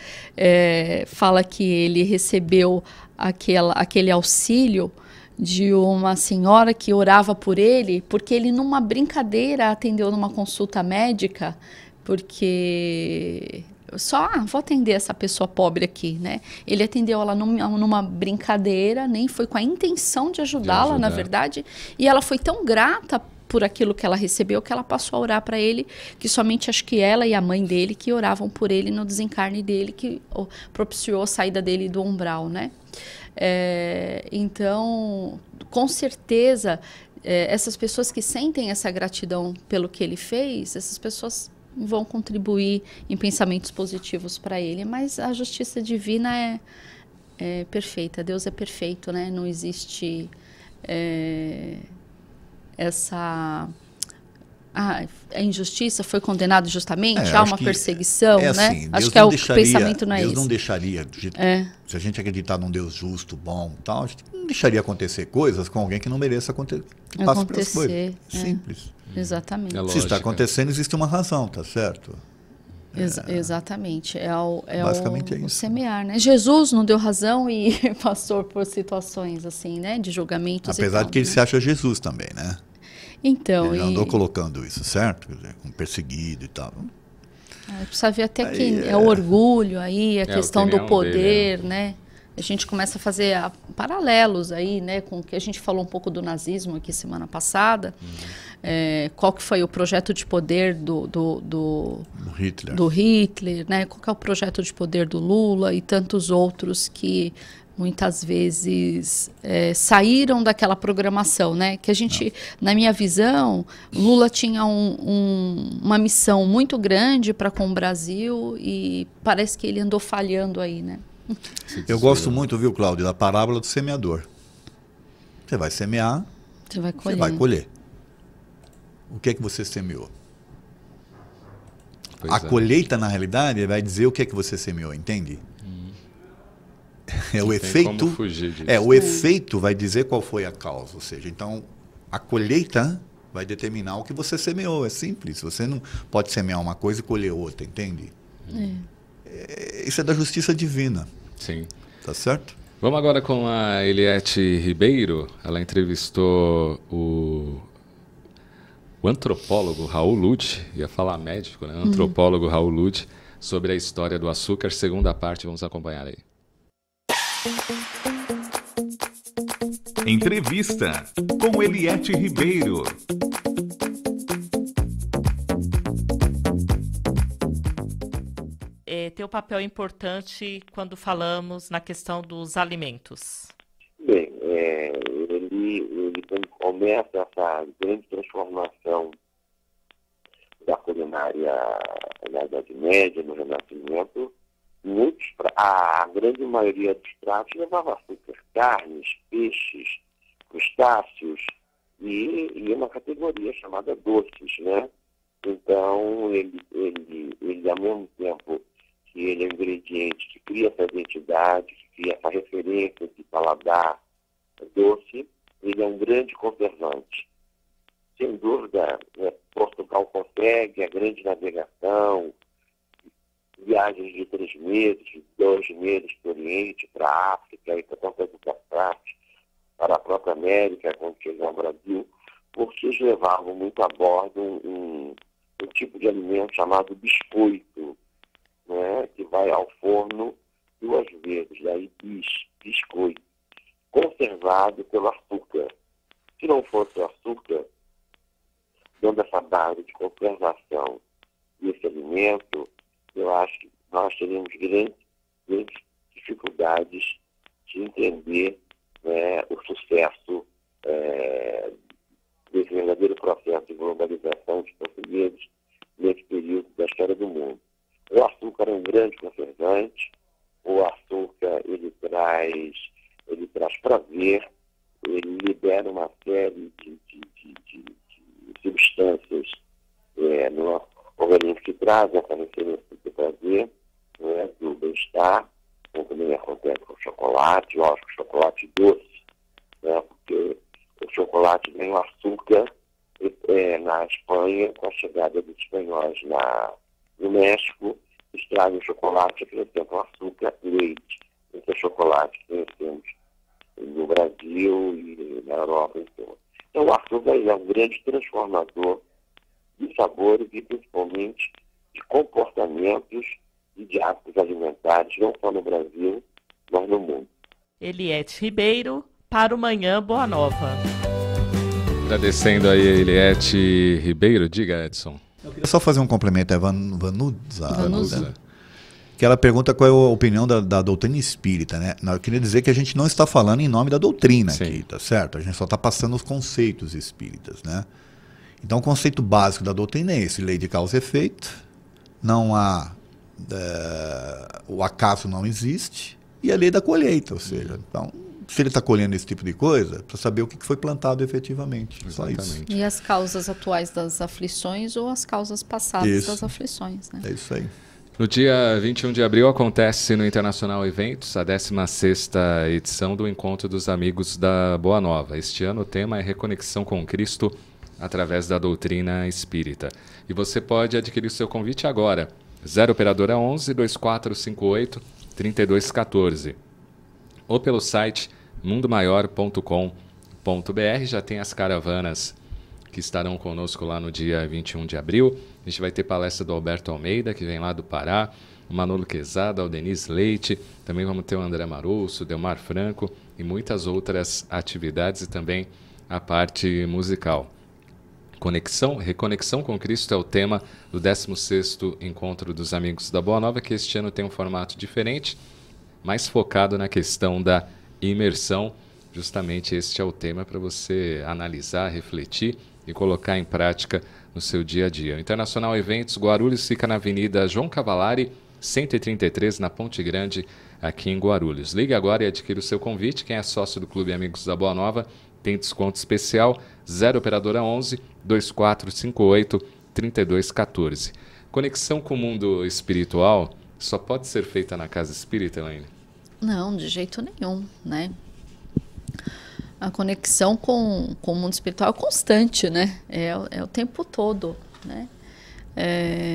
fala que ele recebeu aquele auxílio de uma senhora que orava por ele, porque ele, numa brincadeira, atendeu numa consulta médica, porque vou atender essa pessoa pobre aqui, né? Ele atendeu ela numa brincadeira, nem foi com a intenção de ajudá-la, na verdade, e ela foi tão grata por aquilo que ela recebeu, que ela passou a orar para ele, que somente acho que ela e a mãe dele que oravam por ele no desencarne dele, que propiciou a saída dele do umbral, né? Então, com certeza, essas pessoas que sentem essa gratidão pelo que ele fez, essas pessoas vão contribuir em pensamentos positivos para ele, mas a justiça divina é perfeita, Deus é perfeito, né? Não existe essa... a injustiça, foi condenado justamente, há uma perseguição, né? Assim, acho que o pensamento não é Deus esse. não deixaria, se a gente acreditar num Deus justo, bom, tal, a gente não deixaria acontecer coisas com alguém que não mereça que passe pelas coisas. Simples. Exatamente. Se está acontecendo, existe uma razão, tá certo? Exatamente. Basicamente é o isso. Semear, né? Jesus não deu razão e passou por situações assim, né? De julgamentos. Apesar de que ele se acha Jesus também, né? Então, ele andou colocando isso, certo? Quer dizer, um perseguido e tal. Precisa ver até que é o orgulho aí, a questão do poder, né? A gente começa a fazer paralelos aí, né, com o que a gente falou um pouco do nazismo aqui semana passada. Qual que foi o projeto de poder do Hitler, né? Qual que é o projeto de poder do Lula e tantos outros que muitas vezes saíram daquela programação, né? Que a gente, na minha visão, Lula tinha uma missão muito grande para com o Brasil e parece que ele andou falhando aí, né? Eu gosto muito, viu, Cláudio, da parábola do semeador. Você vai semear, você vai colher. O que é que você semeou? A colheita, na realidade, vai dizer o que é que você semeou, entende? O efeito, o efeito vai dizer qual foi a causa, ou seja, então a colheita vai determinar o que você semeou, é simples. Você não pode semear uma coisa e colher outra, entende? Isso é da justiça divina. Sim. Tá certo? Vamos agora com a Eliette Ribeiro. Ela entrevistou o antropólogo Raul Lute, ia falar médico, né? Antropólogo Raul Lute, sobre a história do açúcar. Segunda parte, vamos acompanhar aí. Entrevista com Eliette Ribeiro. Tem um papel importante quando falamos na questão dos alimentos. Bem, ele começa essa grande transformação da culinária na Idade Média, no Renascimento. A grande maioria dos pratos levava açúcar, carnes, peixes, crustáceos e uma categoria chamada doces, né? Então, ele ao mesmo tempo que ele é um ingrediente que cria essa identidade, que cria essa referência de paladar doce, ele é um grande conservante. Sem dúvida, Portugal consegue a grande navegação, viagens de 3 meses, 2 meses para o Oriente, para a África, e para a própria América, quando chegou ao Brasil, porque eles levavam muito a bordo um tipo de alimento chamado biscoito, vai ao forno 2 vezes, daí biscoito, conservado pelo açúcar. Se não fosse o açúcar, dando essa base de conservação desse alimento, eu acho que nós teríamos grandes dificuldades de entender, né, o sucesso desse verdadeiro processo de globalização dos portugueses nesse período da história do mundo. O açúcar é um grande conservante, o açúcar ele traz prazer, ele libera uma série de substâncias no organismo que trazem essa referência do prazer, né, do bem-estar, como também acontece com o chocolate, lógico, chocolate doce, né, porque o chocolate vem o açúcar na Espanha, com a chegada dos espanhóis no México, eles trazem o chocolate acrescentam açúcar e leite. Esse é o chocolate que conhecemos no Brasil e na Europa. Então o açúcar é um grande transformador de sabores e principalmente de comportamentos e de hábitos alimentares, não só no Brasil, mas no mundo. Eliette Ribeiro, para o Manhã Boa Nova. Agradecendo aí a Eliette Ribeiro. Diga, Edson. Eu queria só fazer um complemento a Vanusa, que ela pergunta qual é a opinião da doutrina espírita, né? Eu queria dizer que a gente não está falando em nome da doutrina aqui, tá certo? A gente só está passando os conceitos espíritas, né? Então o conceito básico da doutrina é esse: lei de causa e efeito, não há o acaso não existe, e a lei da colheita, ou seja, então, se ele está colhendo esse tipo de coisa, para saber o que foi plantado efetivamente. Exatamente. Só isso. E as causas atuais das aflições ou as causas passadas das aflições, né? É isso aí. No dia 21 de abril acontece no Internacional Eventos a 16ª edição do Encontro dos Amigos da Boa Nova. Este ano o tema é Reconexão com Cristo através da doutrina espírita. E você pode adquirir o seu convite agora. 0 Operadora 11 2458 3214. Ou pelo site mundomaior.com.br. Já tem as caravanas que estarão conosco lá no dia 21 de abril. A gente vai ter palestra do Alberto Almeida, que vem lá do Pará, o Manolo Quezada, o Denis Leite, também vamos ter o André Marusso, o Delmar Franco e muitas outras atividades e também a parte musical. Reconexão com Cristo é o tema do 16º Encontro dos Amigos da Boa Nova, que este ano tem um formato diferente, mais focado na questão da imersão. Justamente este é o tema para você analisar, refletir e colocar em prática no seu dia a dia. O Internacional Eventos Guarulhos fica na Avenida João Cavalari, 133, na Ponte Grande, aqui em Guarulhos. Ligue agora e adquira o seu convite. Quem é sócio do Clube Amigos da Boa Nova tem desconto especial. 0 Operadora 11 2458 3214. Conexão com o mundo espiritual só pode ser feita na casa espírita, Elaine? Não, de jeito nenhum, né? A conexão com o mundo espiritual é constante, né? É o tempo todo, né?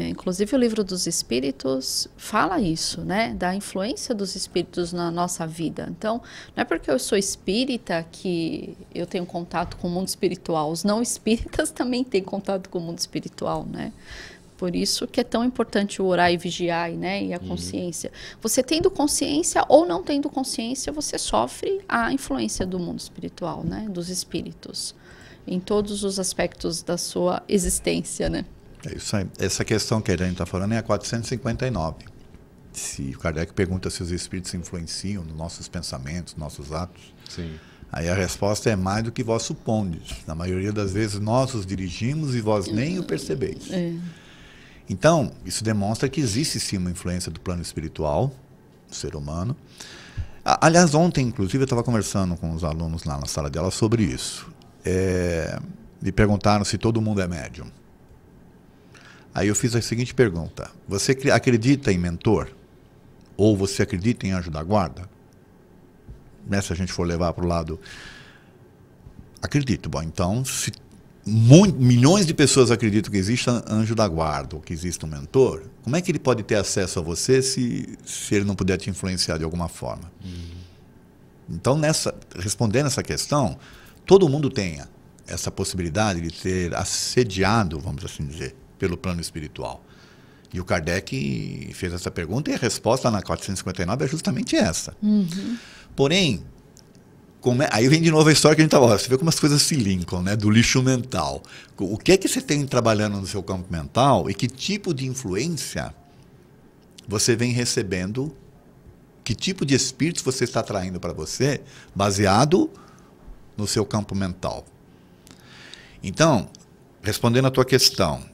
Inclusive o Livro dos Espíritos fala isso, né? Da influência dos espíritos na nossa vida. Então, não é porque eu sou espírita que eu tenho contato com o mundo espiritual. Os não espíritas também têm contato com o mundo espiritual, né? Por isso que é tão importante o orar e vigiar, né? E a consciência. Você tendo consciência ou não tendo consciência, você sofre a influência do mundo espiritual, né? Dos espíritos, em todos os aspectos da sua existência, né? É isso aí. Essa questão que a gente está falando é a 459. Se o Kardec pergunta se os espíritos influenciam nos nossos pensamentos, nossos atos, sim. Aí a resposta é mais do que vós supondes. Na maioria das vezes nós os dirigimos e vós nem o percebeis. Então, isso demonstra que existe sim uma influência do plano espiritual do ser humano. Aliás, ontem, inclusive, eu estava conversando com os alunos lá na sala de aula sobre isso. Me perguntaram se todo mundo é médium. Aí eu fiz a seguinte pergunta: você acredita em mentor? Ou você acredita em anjo da guarda? Se a gente for levar para o lado... Acredito. Bom, então, se milhões de pessoas acreditam que existe anjo da guarda ou que existe um mentor, como é que ele pode ter acesso a você se ele não puder te influenciar de alguma forma? Então, respondendo essa questão, todo mundo tem essa possibilidade de ser assediado, vamos assim dizer, pelo plano espiritual. E o Kardec fez essa pergunta e a resposta na 459 é justamente essa. Porém, aí vem de novo a história que a gente estava... Você vê como as coisas se linkam, né? Do lixo mental. O que é que você tem trabalhando no seu campo mental e que tipo de influência você vem recebendo, que tipo de espíritos você está atraindo para você, baseado no seu campo mental. Então, respondendo a tua questão,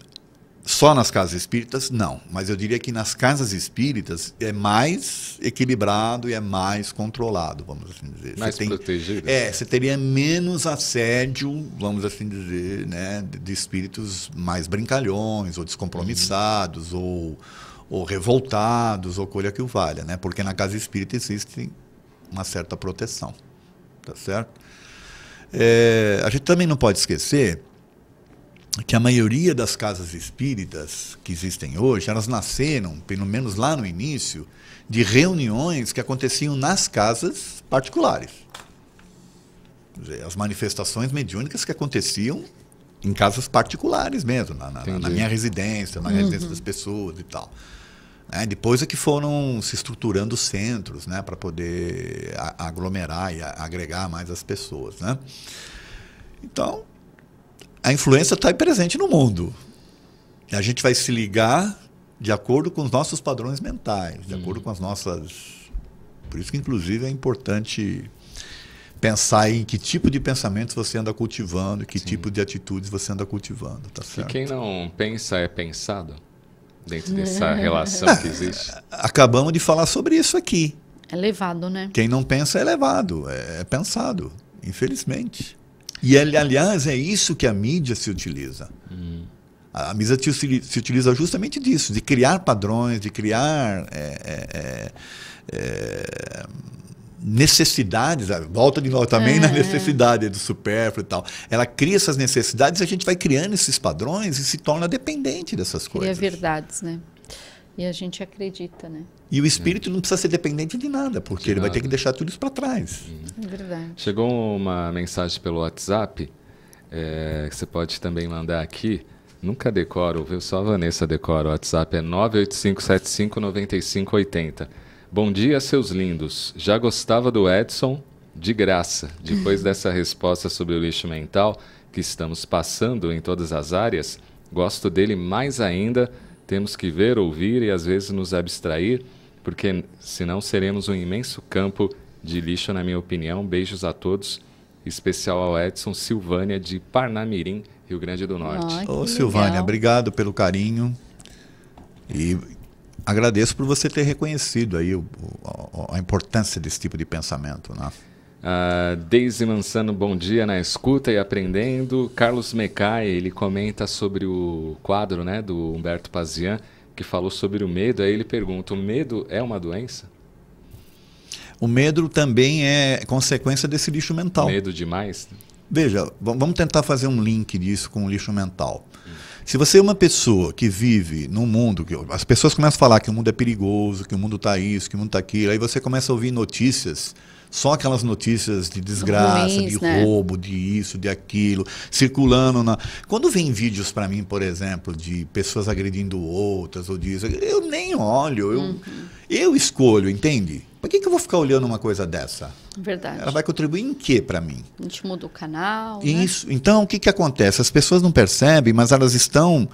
só nas casas espíritas, não. Mas eu diria que nas casas espíritas é mais equilibrado e é mais controlado, vamos assim dizer. Mais protegido. Você teria menos assédio, vamos assim dizer, né, de espíritos mais brincalhões, ou descompromissados, ou revoltados, ou coisa que o valha, né? Porque na casa espírita existe uma certa proteção. Tá certo? A gente também não pode esquecer que a maioria das casas espíritas que existem hoje, elas nasceram, pelo menos lá no início, de reuniões que aconteciam nas casas particulares. Quer dizer, as manifestações mediúnicas que aconteciam em casas particulares mesmo, na minha residência, na residência das pessoas e tal. Depois é que foram se estruturando centros, né, para poder aglomerar e agregar mais as pessoas, né? Então, a influência está aí presente no mundo. A gente vai se ligar de acordo com os nossos padrões mentais, de acordo com as nossas... Por isso que, inclusive, é importante pensar em que tipo de pensamentos você anda cultivando, que tipo de atitudes você anda cultivando. Tá certo? E quem não pensa é pensado? Dentro dessa relação que existe? Acabamos de falar sobre isso aqui. É levado, né? Quem não pensa é levado, é pensado, infelizmente. E, aliás, é isso que a mídia se utiliza. A mídia se utiliza justamente disso, de criar padrões, de criar necessidades. Volta de novo também na necessidade do supérfluo e tal. Ela cria essas necessidades e a gente vai criando esses padrões e se torna dependente dessas coisas. Cria verdades, né? E a gente acredita, né? E o espírito não precisa ser dependente de nada, porque ele vai ter que deixar tudo isso para trás. É verdade. Chegou uma mensagem pelo WhatsApp, que você pode também mandar aqui. Nunca decoro, viu? Só a Vanessa decora. O WhatsApp é 985759580. Bom dia, seus lindos. Já gostava do Edson de graça. Depois dessa resposta sobre o lixo mental que estamos passando em todas as áreas, gosto dele mais ainda. Temos que ver, ouvir e às vezes nos abstrair, porque senão seremos um imenso campo de lixo, na minha opinião. Beijos a todos, especial ao Edson Silvânia de Parnamirim, Rio Grande do Norte. Ô Silvânia, obrigado pelo carinho e agradeço por você ter reconhecido aí a importância desse tipo de pensamento, né? Deise Mansano, bom dia na escuta e aprendendo. Carlos Mecai, ele comenta sobre o quadro, né, do Humberto Pazian, que falou sobre o medo. Aí ele pergunta, o medo é uma doença? O medo também é consequência desse lixo mental. Medo demais? Veja, vamos tentar fazer um link disso com o lixo mental. Se você é uma pessoa que vive num mundo, que as pessoas começam a falar que o mundo é perigoso, que o mundo está isso, que o mundo está aquilo, aí você começa a ouvir notícias, só aquelas notícias de desgraça, ruins, de roubo, de isso, de aquilo, circulando. Quando vem vídeos para mim, por exemplo, de pessoas agredindo outras, ou disso, eu nem olho, eu escolho, entende? Por que eu vou ficar olhando uma coisa dessa? Verdade. Ela vai contribuir em quê para mim? A gente muda o canal. Isso. Né? Então, o que acontece? As pessoas não percebem, mas elas estão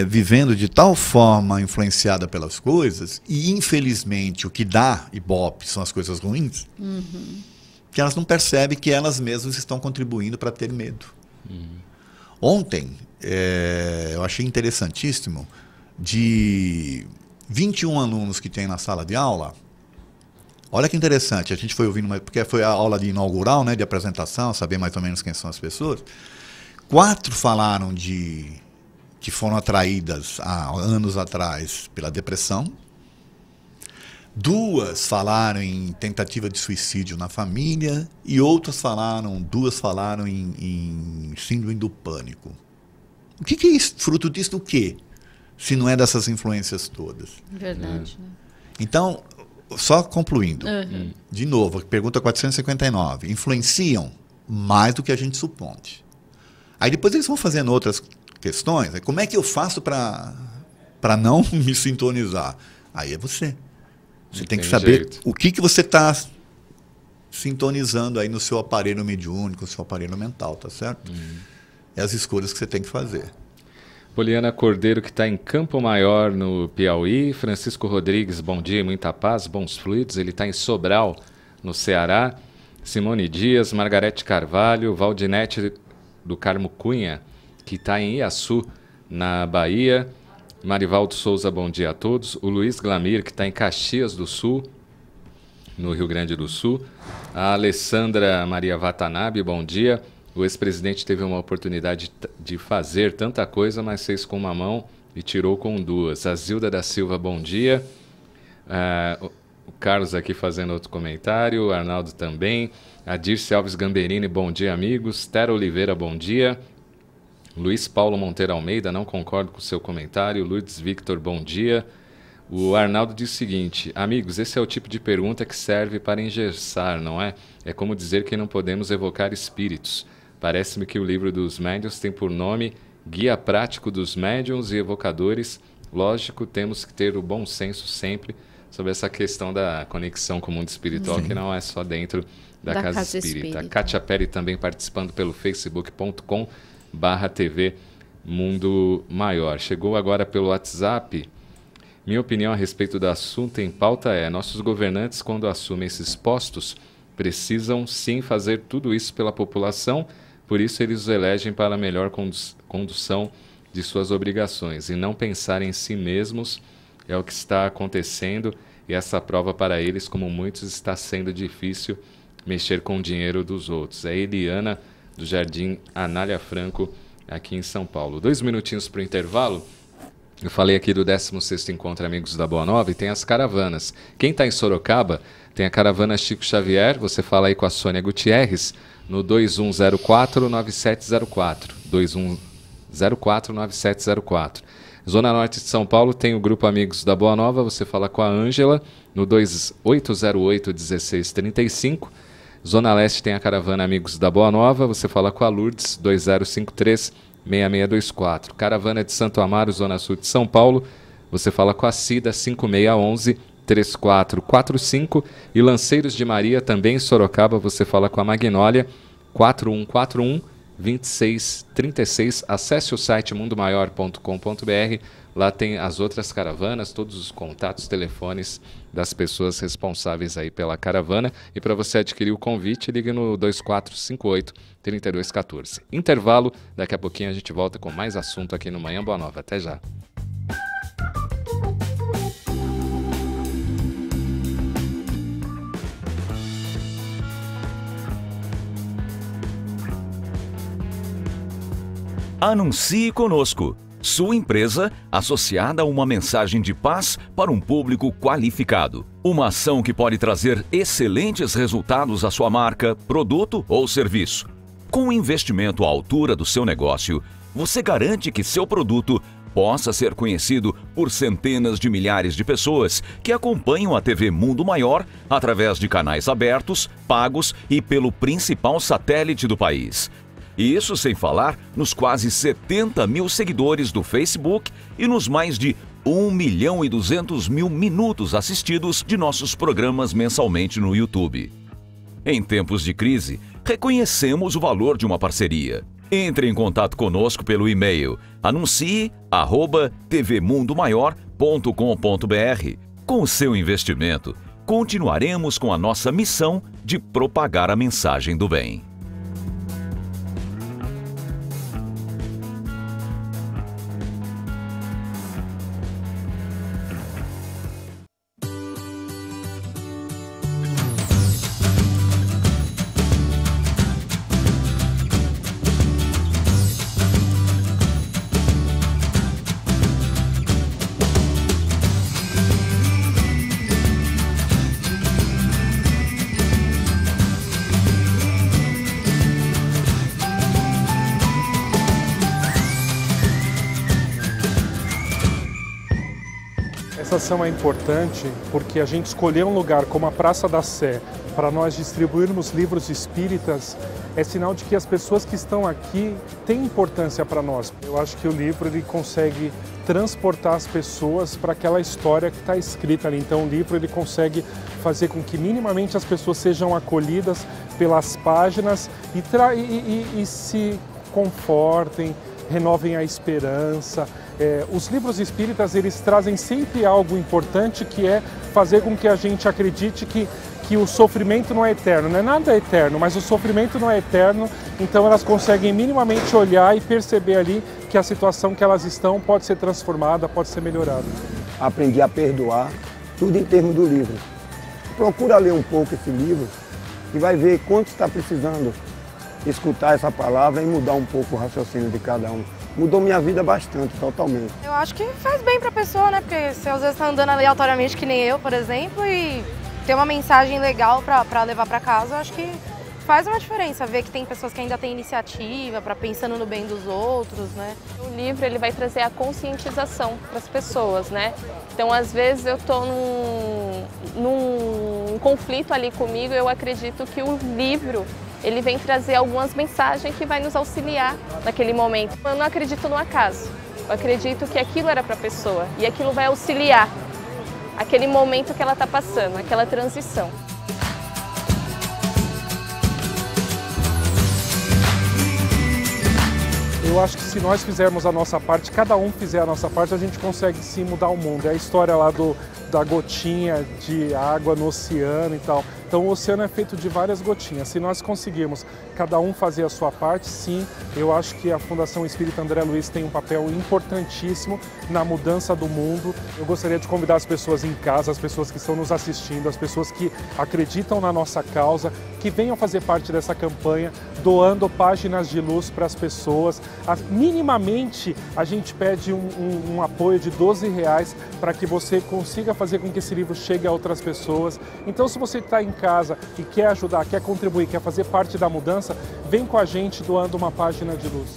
vivendo de tal forma influenciada pelas coisas, e infelizmente o que dá ibope são as coisas ruins, que elas não percebem que elas mesmas estão contribuindo para ter medo. Ontem, eu achei interessantíssimo, de 21 alunos que tem na sala de aula, olha que interessante, a gente foi ouvindo, porque foi a aula de inaugural, né, de apresentação, saber mais ou menos quem são as pessoas. 4 falaram que foram atraídas há anos atrás pela depressão. 2 falaram em tentativa de suicídio na família e 2 falaram em síndrome do pânico. O que é isso? Fruto disso do quê? Se não é dessas influências todas. Verdade. Né? Então, só concluindo, de novo, pergunta 459. Influenciam mais do que a gente supõe. Aí depois eles vão fazendo outras questões. Como é que eu faço para para não me sintonizar? Aí é você. Você tem que saber o que você está sintonizando aí no seu aparelho mediúnico, no seu aparelho mental, tá certo? É as escolhas que você tem que fazer. Poliana Cordeiro, que está em Campo Maior, no Piauí. Francisco Rodrigues, bom dia, muita paz, bons fluidos. Ele está em Sobral, no Ceará. Simone Dias, Margarete Carvalho, Valdinete do Carmo Cunha, que está em Iaçu, na Bahia. Marivaldo Souza, bom dia a todos. O Luiz Glamir, que está em Caxias do Sul, no Rio Grande do Sul. A Alessandra Maria Watanabe, bom dia. O ex-presidente teve uma oportunidade de fazer tanta coisa, mas fez com uma mão e tirou com duas. A Zilda da Silva, bom dia. O Carlos aqui fazendo outro comentário. O Arnaldo também. A Dirce Alves Gamberini, bom dia, amigos. Tera Oliveira, bom dia. Luiz Paulo Monteiro Almeida, não concordo com o seu comentário. Lourdes Victor, bom dia. O Arnaldo diz o seguinte: amigos, esse é o tipo de pergunta que serve para engessar, não é? É como dizer que não podemos evocar espíritos. Parece-me que o livro dos médiuns tem por nome Guia Prático dos Médiuns e Evocadores. Lógico, temos que ter o bom senso sempre sobre essa questão da conexão com o mundo espiritual, que não é só dentro da Casa Espírita. A Kátia Peri também participando pelo facebook.com/TV Mundo Maior. Chegou agora pelo WhatsApp. Minha opinião a respeito do assunto em pauta é: nossos governantes, quando assumem esses postos, precisam sim fazer tudo isso pela população, por isso eles os elegem para a melhor condução de suas obrigações e não pensar em si mesmos. É o que está acontecendo e essa prova para eles, como muitos, está sendo difícil mexer com o dinheiro dos outros. É Eliana, do Jardim Anália Franco, aqui em São Paulo. 2 minutinhos para o intervalo. Eu falei aqui do 16º Encontro Amigos da Boa Nova e tem as caravanas. Quem está em Sorocaba, tem a caravana Chico Xavier. Você fala aí com a Sônia Gutierrez no 2104-9704. 2104-9704. Zona Norte de São Paulo tem o Grupo Amigos da Boa Nova. Você fala com a Ângela no 2808-1635. Zona Leste tem a caravana Amigos da Boa Nova. Você fala com a Lourdes 2053-6624. Caravana de Santo Amaro, Zona Sul de São Paulo. Você fala com a Cida 5611-3445. E Lanceiros de Maria, também em Sorocaba. Você fala com a Magnólia 4141-2636. Acesse o site mundomaior.com.br. Lá tem as outras caravanas, todos os contatos, telefones das pessoas responsáveis aí pela caravana. E para você adquirir o convite, ligue no 2458-3214. Intervalo, daqui a pouquinho a gente volta com mais assunto aqui no Manhã Boa Nova. Até já. Anuncie conosco. Sua empresa associada a uma mensagem de paz para um público qualificado. Uma ação que pode trazer excelentes resultados à sua marca, produto ou serviço. Com um investimento à altura do seu negócio, você garante que seu produto possa ser conhecido por centenas de milhares de pessoas que acompanham a TV Mundo Maior através de canais abertos, pagos e pelo principal satélite do país. E isso sem falar nos quase 70 mil seguidores do Facebook e nos mais de 1.200.000 minutos assistidos de nossos programas mensalmente no YouTube. Em tempos de crise, reconhecemos o valor de uma parceria. Entre em contato conosco pelo e-mail anuncie@tvmundomaior.com.br. Com o seu investimento, continuaremos com a nossa missão de propagar a mensagem do bem. Essa ação é importante porque a gente escolheu um lugar como a Praça da Sé para nós distribuirmos livros espíritas é sinal de que as pessoas que estão aqui têm importância para nós. Eu acho que o livro ele consegue transportar as pessoas para aquela história que está escrita ali. Então o livro ele consegue fazer com que minimamente as pessoas sejam acolhidas pelas páginas e se confortem, renovem a esperança. Os livros espíritas eles trazem sempre algo importante, que é fazer com que a gente acredite que o sofrimento não é eterno, não é nada eterno, mas o sofrimento não é eterno, então elas conseguem minimamente olhar e perceber ali que a situação que elas estão pode ser transformada, pode ser melhorada. Aprendi a perdoar, tudo em termos do livro. Procura ler um pouco esse livro e vai ver quanto está precisando escutar essa palavra e mudar um pouco o raciocínio de cada um. Mudou minha vida bastante, totalmente. Eu acho que faz bem para a pessoa, né? Porque você às vezes está andando aleatoriamente, que nem eu, por exemplo, e ter uma mensagem legal para levar para casa, eu acho que faz uma diferença. Ver que tem pessoas que ainda têm iniciativa, para pensando no bem dos outros, né? O livro ele vai trazer a conscientização para as pessoas, né? Então, às vezes eu estou num conflito ali comigo, eu acredito que o livro ele vem trazer algumas mensagens que vai nos auxiliar naquele momento. Eu não acredito no acaso, eu acredito que aquilo era para a pessoa e aquilo vai auxiliar aquele momento que ela está passando, aquela transição. Eu acho que se nós fizermos a nossa parte, cada um fizer a nossa parte, a gente consegue sim mudar o mundo. É a história lá da gotinha de água no oceano e tal. Então o oceano é feito de várias gotinhas. Se nós conseguirmos cada um fazer a sua parte, sim, eu acho que a Fundação Espírita André Luiz tem um papel importantíssimo na mudança do mundo. Eu gostaria de convidar as pessoas em casa, as pessoas que estão nos assistindo, as pessoas que acreditam na nossa causa, que venham fazer parte dessa campanha, doando páginas de luz para as pessoas. Minimamente, a gente pede um apoio de R$12 para que você consiga fazer com que esse livro chegue a outras pessoas. Então, se você está em casa e quer ajudar, quer contribuir, quer fazer parte da mudança, vem com a gente doando uma página de luz.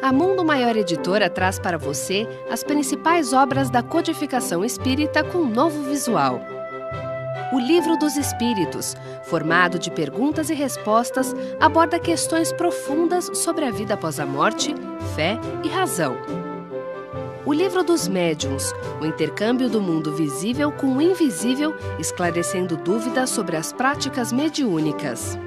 A Mundo Maior Editora traz para você as principais obras da codificação espírita com um novo visual. O Livro dos Espíritos, formado de perguntas e respostas, aborda questões profundas sobre a vida após a morte, fé e razão. O Livro dos Médiuns, o intercâmbio do mundo visível com o invisível, esclarecendo dúvidas sobre as práticas mediúnicas.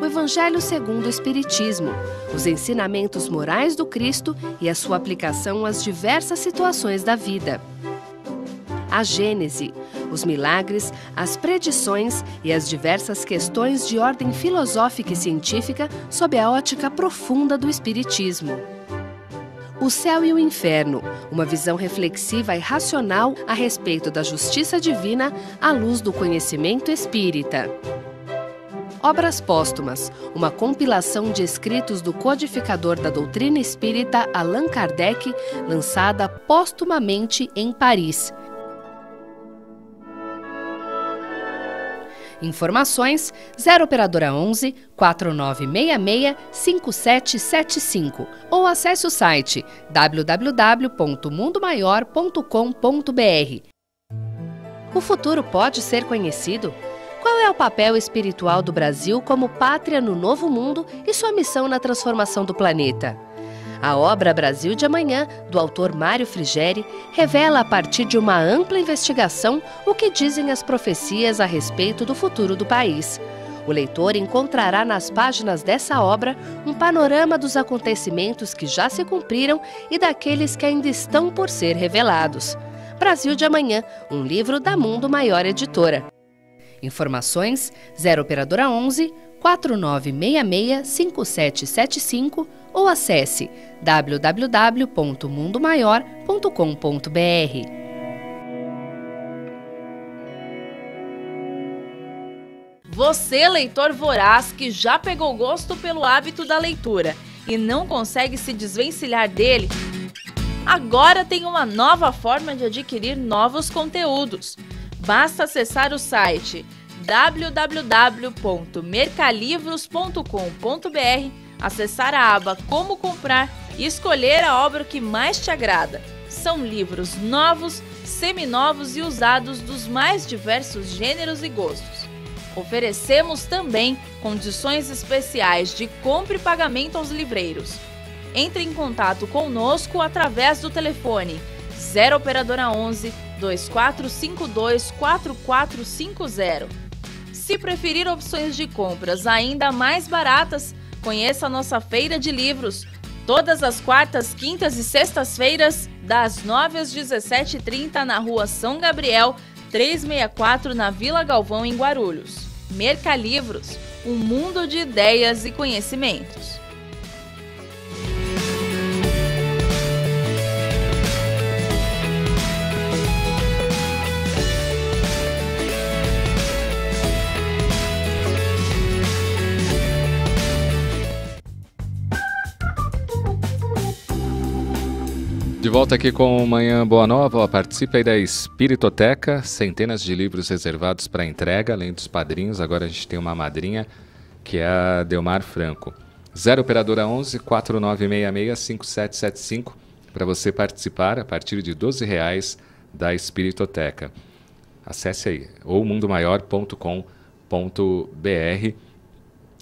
O Evangelho segundo o Espiritismo, os ensinamentos morais do Cristo e a sua aplicação às diversas situações da vida. A Gênese, os milagres, as predições e as diversas questões de ordem filosófica e científica sob a ótica profunda do Espiritismo. O Céu e o Inferno, uma visão reflexiva e racional a respeito da justiça divina à luz do conhecimento espírita. Obras Póstumas, uma compilação de escritos do codificador da doutrina espírita Allan Kardec, lançada póstumamente em Paris. Informações 0 operadora 11 4966 5775 ou acesse o site www.mundomaior.com.br. O futuro pode ser conhecido? Qual é o papel espiritual do Brasil como pátria no novo mundo e sua missão na transformação do planeta? A obra Brasil de Amanhã, do autor Mário Frigeri, revela a partir de uma ampla investigação o que dizem as profecias a respeito do futuro do país. O leitor encontrará nas páginas dessa obra um panorama dos acontecimentos que já se cumpriram e daqueles que ainda estão por ser revelados. Brasil de Amanhã, um livro da Mundo Maior Editora. Informações 0 operadora 11 4966 5775 ou acesse www.mundomaior.com.br. Você, leitor voraz que já pegou gosto pelo hábito da leitura e não consegue se desvencilhar dele, agora tem uma nova forma de adquirir novos conteúdos. Basta acessar o site www.mercalivros.com.br, acessar a aba Como Comprar e escolher a obra que mais te agrada. São livros novos, seminovos e usados dos mais diversos gêneros e gostos. Oferecemos também condições especiais de compra e pagamento aos livreiros. Entre em contato conosco através do telefone 0 Operadora 11 2452 4450. Se preferir opções de compras ainda mais baratas, conheça a nossa feira de livros, todas as quartas, quintas e sextas-feiras, das 9 às 17h30 na Rua São Gabriel, 364 na Vila Galvão, em Guarulhos. Mercalivros, um mundo de ideias e conhecimentos. De volta aqui com Manhã Boa Nova, participe aí da Espiritoteca, centenas de livros reservados para entrega, além dos padrinhos. Agora a gente tem uma madrinha, que é a Delmar Franco. 0 Operadora 11 4966 5775 para você participar a partir de R$12 da Espiritoteca. Acesse aí, oumundomaior.com.br.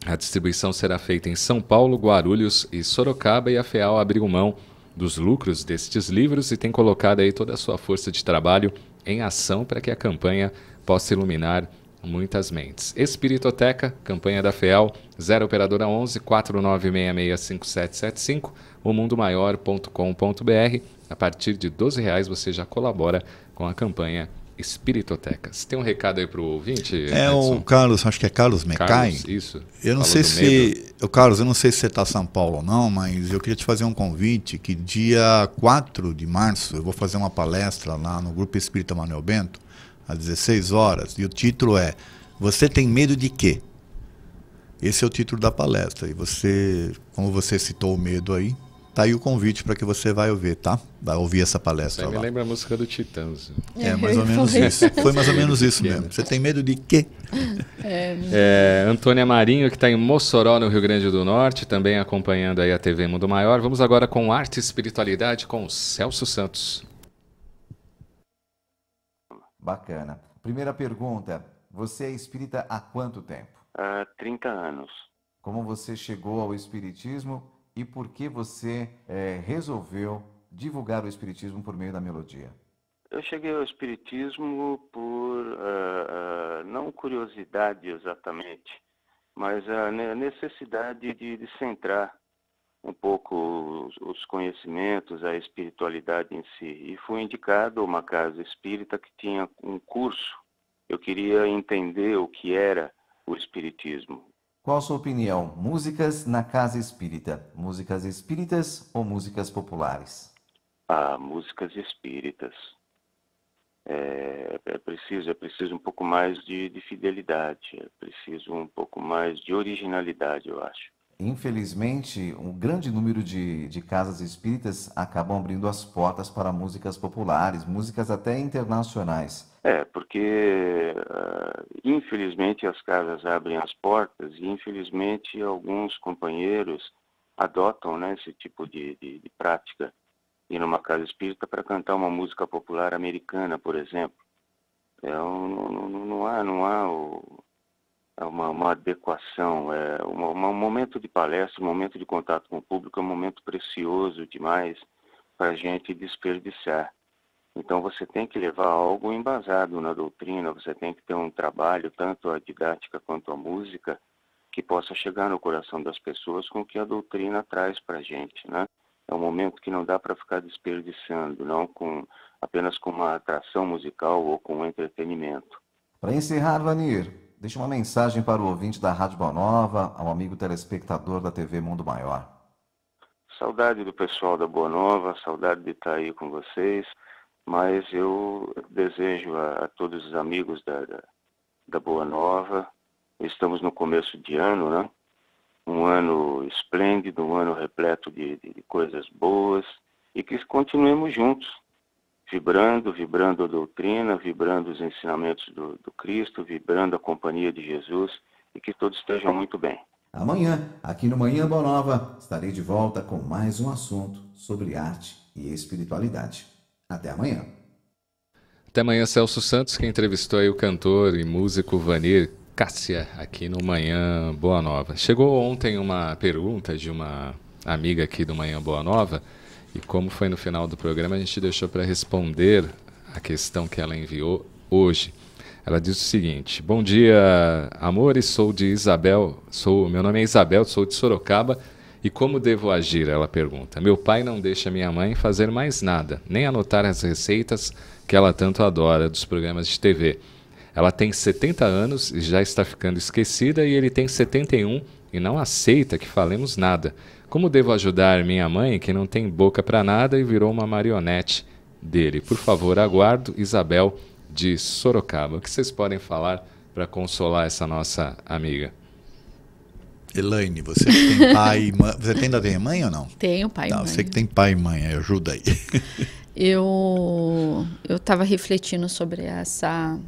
A distribuição será feita em São Paulo, Guarulhos e Sorocaba, e a FEAL abriu mão dos lucros destes livros e tem colocado aí toda a sua força de trabalho em ação para que a campanha possa iluminar muitas mentes. Espiritoteca, campanha da FEAL, 0 Operadora 11 4966 5775, oumundomaior.com.br. A partir de R$12 você já colabora com a campanha Espiritoteca. Você tem um recado aí para o ouvinte? O Carlos, acho que é Carlos Mecai. Carlos, isso. Eu não sei se... Carlos, eu não sei se você está em São Paulo ou não, mas eu queria te fazer um convite que dia 4 de março eu vou fazer uma palestra lá no Grupo Espírita Manuel Bento, às 16 horas, e o título é Você tem medo de quê? Esse é o título da palestra. E você, como você citou o medo aí, tá aí o convite para que você vai ouvir, tá? Vai ouvir essa palestra lá. Me lembra a música do Titãs. É mais ou menos isso. Foi mais ou menos isso mesmo. Você tem medo de quê? Antônia Marinho, que está em Mossoró, no Rio Grande do Norte, também acompanhando aí a TV Mundo Maior. Vamos agora com Arte e Espiritualidade com o Celso Santos. Bacana. Primeira pergunta, você é espírita há quanto tempo? Há 30 anos. Como você chegou ao espiritismo e por que você resolveu divulgar o espiritismo por meio da melodia? Eu cheguei ao espiritismo por, não curiosidade exatamente, mas a necessidade de centrar um pouco os conhecimentos, a espiritualidade em si. E fui indicado a uma casa espírita que tinha um curso. Eu queria entender o que era o espiritismo. Qual a sua opinião? Músicas na casa espírita, músicas espíritas ou músicas populares? Músicas espíritas. É preciso um pouco mais de fidelidade, é preciso um pouco mais de originalidade, eu acho. Infelizmente, um grande número de casas espíritas acabam abrindo as portas para músicas populares, músicas até internacionais. Porque infelizmente as casas abrem as portas e infelizmente alguns companheiros adotam, né, esse tipo de prática. Ir numa casa espírita para cantar uma música popular americana, por exemplo. Não há uma adequação. Um momento de palestra, um momento de contato com o público é um momento precioso demais para a gente desperdiçar. Então você tem que levar algo embasado na doutrina, você tem que ter um trabalho, tanto a didática quanto a música, que possa chegar no coração das pessoas com o que a doutrina traz para a gente, né? É um momento que não dá para ficar desperdiçando, não apenas com uma atração musical ou com um entretenimento. Para encerrar, Vanir, deixa uma mensagem para o ouvinte da Rádio Boa Nova, ao amigo telespectador da TV Mundo Maior. Saudade do pessoal da Boa Nova, saudade de estar aí com vocês, mas eu desejo a todos os amigos da Boa Nova, estamos no começo de ano, né? Um ano esplêndido, um ano repleto de coisas boas e que continuemos juntos. vibrando a doutrina, vibrando os ensinamentos do Cristo, vibrando a companhia de Jesus, e que todos estejam muito bem. Amanhã, aqui no Manhã Boa Nova, estarei de volta com mais um assunto sobre arte e espiritualidade. Até amanhã. Até amanhã, Celso Santos, que entrevistou aí o cantor e músico Vanir Cássia, aqui no Manhã Boa Nova. Chegou ontem uma pergunta de uma amiga aqui do Manhã Boa Nova, e como foi no final do programa, a gente deixou para responder a questão que ela enviou hoje. Ela diz o seguinte: bom dia, amores, sou de Isabel, meu nome é Isabel, sou de Sorocaba, e como devo agir? Ela pergunta. Meu pai não deixa minha mãe fazer mais nada, nem anotar as receitas que ela tanto adora dos programas de TV. Ela tem 70 anos e já está ficando esquecida, e ele tem 71 e não aceita que falemos nada. Como devo ajudar minha mãe, que não tem boca para nada e virou uma marionete dele? Por favor, aguardo. Isabel, de Sorocaba. O que vocês podem falar para consolar essa nossa amiga? Elaine, você que tem pai e mãe, você ainda tem mãe ou não? Tenho pai e mãe. Você que tem pai e mãe, ajuda aí. Eu estava refletindo sobre essa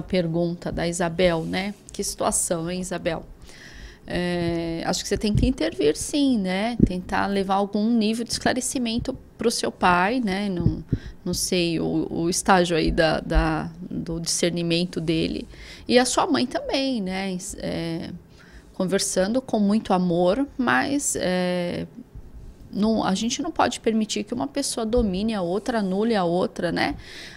pergunta da Isabel, né? Que situação, hein, Isabel? Acho que você tem que intervir, sim, né? Tentar levar algum nível de esclarecimento para o seu pai, né? Não sei o estágio aí do discernimento dele. E a sua mãe também, né? Conversando com muito amor, mas a gente não pode permitir que uma pessoa domine a outra, anule a outra, né?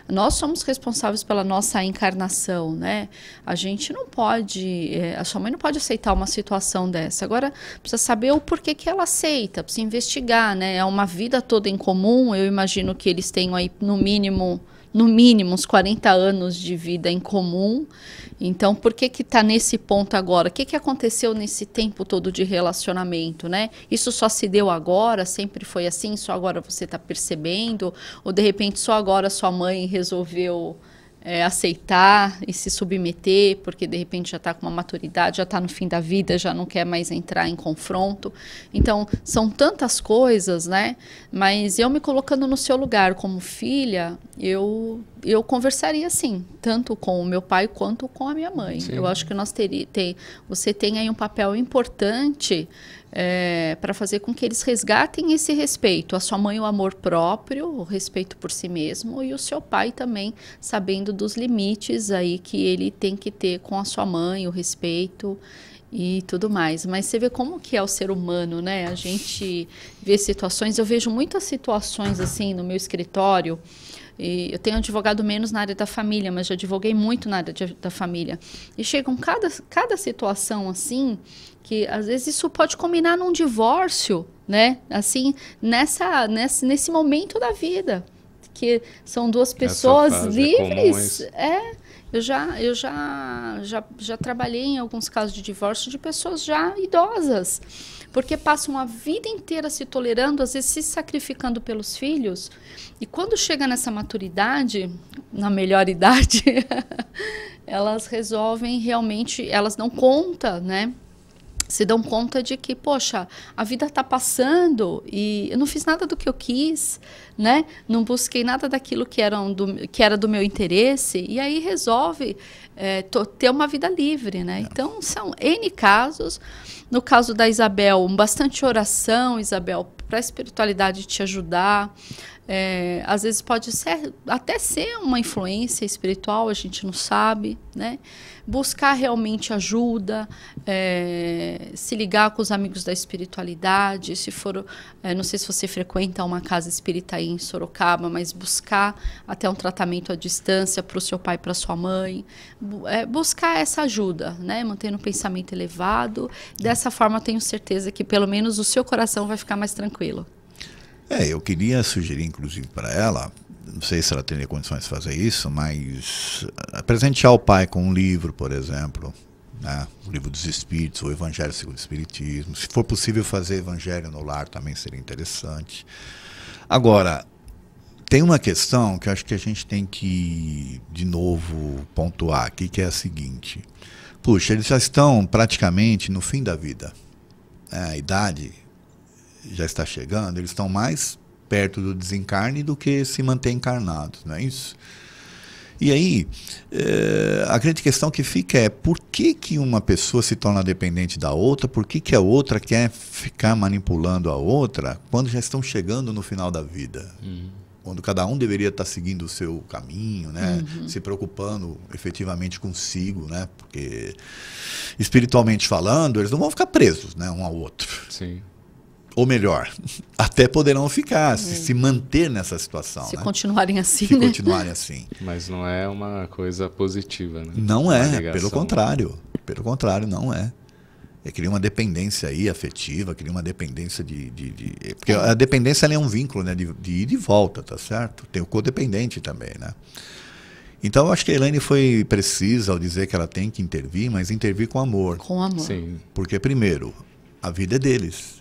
Nós somos responsáveis pela nossa encarnação, né? A gente não pode, a sua mãe não pode aceitar uma situação dessa. Agora, precisa saber o porquê que ela aceita, precisa investigar, né? É uma vida toda em comum, eu imagino que eles tenham aí, no mínimo uns 40 anos de vida em comum. Então, por que está nesse ponto agora? O que aconteceu nesse tempo todo de relacionamento, né? Isso só se deu agora? Sempre foi assim? Só agora você está percebendo? Ou, de repente, só agora sua mãe resolveu aceitar e se submeter, porque, de repente, já está com uma maturidade, já está no fim da vida, já não quer mais entrar em confronto? Então, são tantas coisas, né? Mas eu me colocando no seu lugar como filha, eu conversaria, sim, tanto com o meu pai quanto com a minha mãe. Sim. Eu acho que você tem aí um papel importante para fazer com que eles resgatem esse respeito. A sua mãe, o amor próprio, o respeito por si mesmo, e o seu pai também sabendo dos limites aí que ele tem que ter com a sua mãe, o respeito e tudo mais. Mas você vê como que é o ser humano, né? A gente vê situações, eu vejo muitas situações assim no meu escritório. E eu tenho advogado menos na área da família, mas já advoguei muito na área da família. E chegam cada situação assim, que às vezes isso pode combinar num divórcio, né? Assim, nesse momento da vida, que são duas pessoas livres. Eu já trabalhei em alguns casos de divórcio de pessoas já idosas, porque passam a vida inteira se tolerando, às vezes se sacrificando pelos filhos, e quando chega nessa maturidade, na melhor idade, elas resolvem realmente, elas dão conta, né? Se dão conta de que, poxa, a vida está passando e eu não fiz nada do que eu quis, né? Não busquei nada daquilo que era do meu interesse, e aí resolve ter uma vida livre, né? Então, são N casos. No caso da Isabel, bastante oração, Isabel, para a espiritualidade te ajudar. Às vezes pode até ser uma influência espiritual, a gente não sabe, né? Buscar realmente ajuda, se ligar com os amigos da espiritualidade, se for, não sei se você frequenta uma casa espírita aí em Sorocaba, mas buscar até um tratamento à distância para o seu pai e para sua mãe, buscar essa ajuda, né? Mantendo um pensamento elevado. Dessa forma, tenho certeza que pelo menos o seu coração vai ficar mais tranquilo. Eu queria sugerir, inclusive, para ela, não sei se ela teria condições de fazer isso, mas presentear o pai com um livro, por exemplo, né? O Livro dos Espíritos, o Evangelho segundo o Espiritismo. Se for possível fazer Evangelho no lar, também seria interessante. Agora, tem uma questão que eu acho que a gente tem que, de novo, pontuar aqui, que é a seguinte. Puxa, eles já estão praticamente no fim da vida. A idade já está chegando, eles estão mais perto do desencarne do que se manter encarnados, não é isso? E aí, a grande questão que fica é por que uma pessoa se torna dependente da outra, por que a outra quer ficar manipulando a outra quando já estão chegando no final da vida? Quando cada um deveria estar seguindo o seu caminho, né? Se preocupando efetivamente consigo, né? Porque espiritualmente falando, eles não vão ficar presos, né, um ao outro. Sim. Ou melhor, até poderão ficar, se manter nessa situação. Se né? continuarem assim, Se né? continuarem assim. Mas não é uma coisa positiva, né? Não é, pelo contrário. Pelo contrário, não é. Cria uma dependência aí afetiva, cria uma dependência porque a dependência ela é um vínculo, né, de ir e de volta, tá certo? Tem o codependente também, né? Então eu acho que a Elaine foi precisa ao dizer que ela tem que intervir, mas intervir com amor. Com amor. Sim. Porque, primeiro, a vida é deles.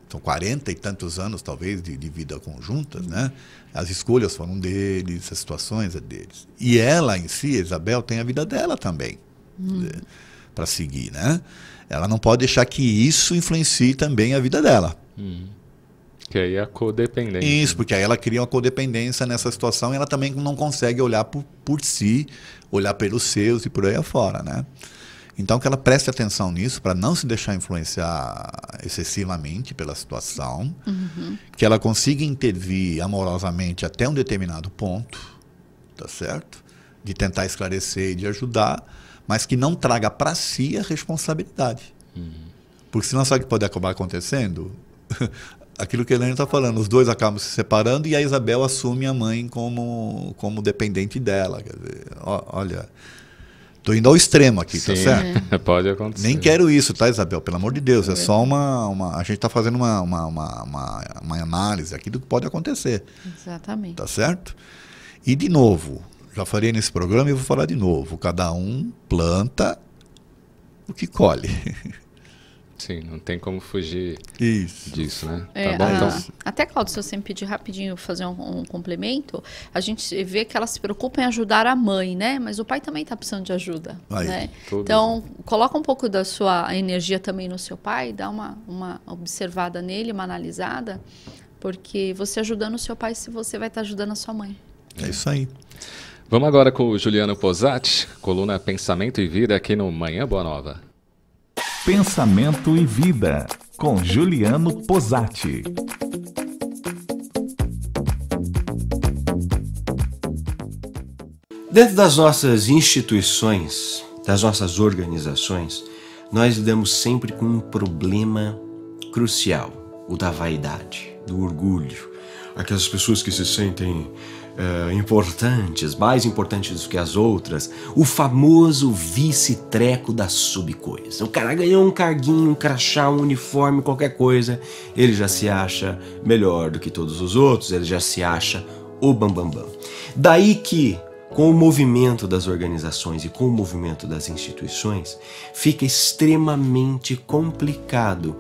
São 40 e tantos anos, talvez, de vida conjuntas, né? As escolhas foram deles, as situações é deles. E ela em si, Isabel, tem a vida dela também, para seguir, né? Ela não pode deixar que isso influencie também a vida dela. Que aí é a codependência. Isso, porque aí ela cria uma codependência nessa situação e ela também não consegue olhar por si, olhar pelos seus e por aí afora, né? Então que ela preste atenção nisso para não se deixar influenciar excessivamente pela situação, que ela consiga intervir amorosamente até um determinado ponto, tá certo? De tentar esclarecer e de ajudar, mas que não traga para si a responsabilidade. Porque senão sabe o que pode acabar acontecendo? Aquilo que a Helena está falando, os dois acabam se separando e a Isabel assume a mãe como dependente dela. Quer dizer, olha, estou indo ao extremo aqui, Sim, tá certo? Pode acontecer. Nem quero isso, tá, Isabel? Pelo amor de Deus, é só a gente está fazendo uma análise aqui do que pode acontecer. Exatamente. Tá certo? E de novo, já falei nesse programa e vou falar de novo. Cada um planta o que colhe. Sim, não tem como fugir disso, né? Tá bom, então. Até, Cláudio, se você me pedir rapidinho fazer um complemento, a gente vê que ela se preocupa em ajudar a mãe, né? Mas o pai também está precisando de ajuda. Aí, né? Então, coloca um pouco da sua energia também no seu pai, dá uma observada nele, uma analisada, porque você ajudando o seu pai, se você vai estar ajudando a sua mãe. É isso aí. Vamos agora com o Juliano Posati, coluna Pensamento e Vida aqui no Manhã Boa Nova. Pensamento e Vida, com Juliano Posati. Dentro das nossas instituições, das nossas organizações, nós lidamos sempre com um problema crucial, o da vaidade, do orgulho. Aquelas pessoas que se sentem importantes, mais importantes do que as outras, o famoso vice-treco da subcoisa. O cara ganhou um carguinho, um crachá, um uniforme, qualquer coisa, ele já se acha melhor do que todos os outros, ele já se acha o bambambam. Daí que, com o movimento das organizações e com o movimento das instituições, fica extremamente complicado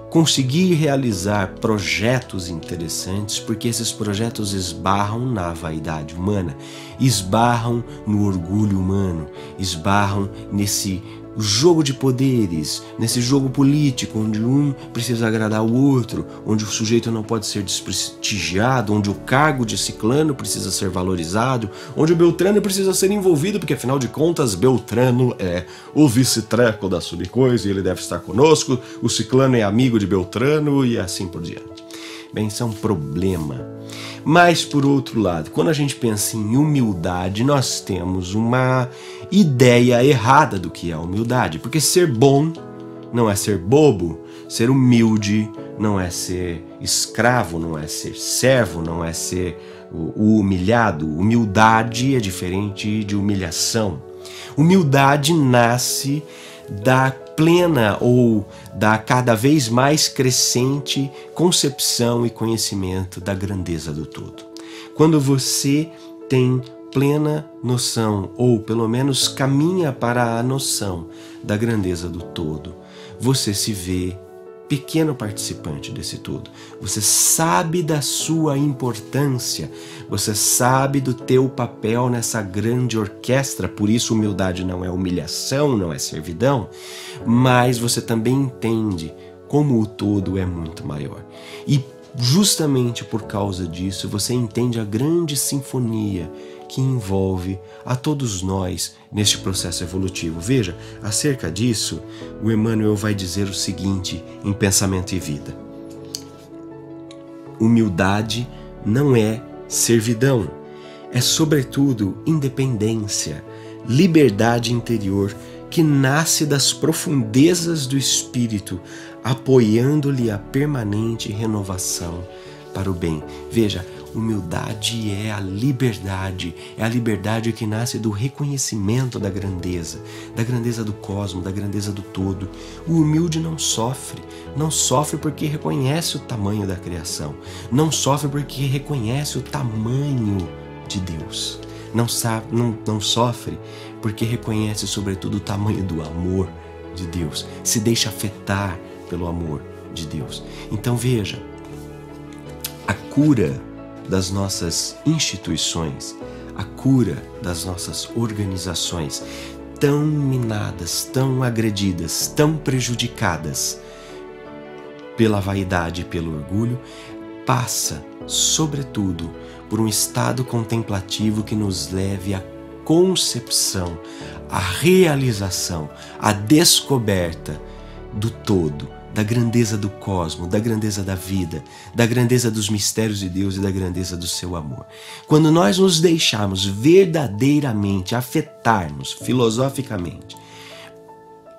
conseguir realizar projetos interessantes, porque esses projetos esbarram na vaidade humana, esbarram no orgulho humano, esbarram nesse jogo de poderes, nesse jogo político, onde um precisa agradar o outro, onde o sujeito não pode ser desprestigiado, onde o cargo de ciclano precisa ser valorizado, onde o Beltrano precisa ser envolvido, porque afinal de contas Beltrano é o vice-treco da subcoisa e ele deve estar conosco, o ciclano é amigo de Beltrano e assim por diante. Bem, isso é um problema. Mas, por outro lado, quando a gente pensa em humildade, nós temos uma ideia errada do que é humildade. Porque ser bom não é ser bobo, ser humilde não é ser escravo, não é ser servo, não é ser o humilhado. Humildade é diferente de humilhação. Humildade nasce da plena ou da cada vez mais crescente concepção e conhecimento da grandeza do todo. Quando você tem plena noção, ou pelo menos caminha para a noção da grandeza do todo, você se vê pequeno participante desse todo. Você sabe da sua importância, você sabe do teu papel nessa grande orquestra, por isso humildade não é humilhação, não é servidão, mas você também entende como o todo é muito maior. E justamente por causa disso, você entende a grande sinfonia que envolve a todos nós neste processo evolutivo. Veja, acerca disso, o Emmanuel vai dizer o seguinte em Pensamento e Vida: humildade não é servidão, é sobretudo independência, liberdade interior que nasce das profundezas do espírito, apoiando-lhe a permanente renovação para o bem. Veja, humildade é a liberdade que nasce do reconhecimento da grandeza do cosmos, da grandeza do todo. O humilde não sofre porque reconhece o tamanho da criação, não sofre porque reconhece o tamanho de Deus, não sofre porque reconhece sobretudo o tamanho do amor de Deus, se deixa afetar pelo amor de Deus. Então veja, a cura das nossas instituições, a cura das nossas organizações tão minadas, tão agredidas, tão prejudicadas pela vaidade e pelo orgulho, passa, sobretudo, por um estado contemplativo que nos leve à concepção, à realização, à descoberta do todo, da grandeza do cosmos, da grandeza da vida, da grandeza dos mistérios de Deus e da grandeza do seu amor. Quando nós nos deixarmos verdadeiramente afetarmos filosoficamente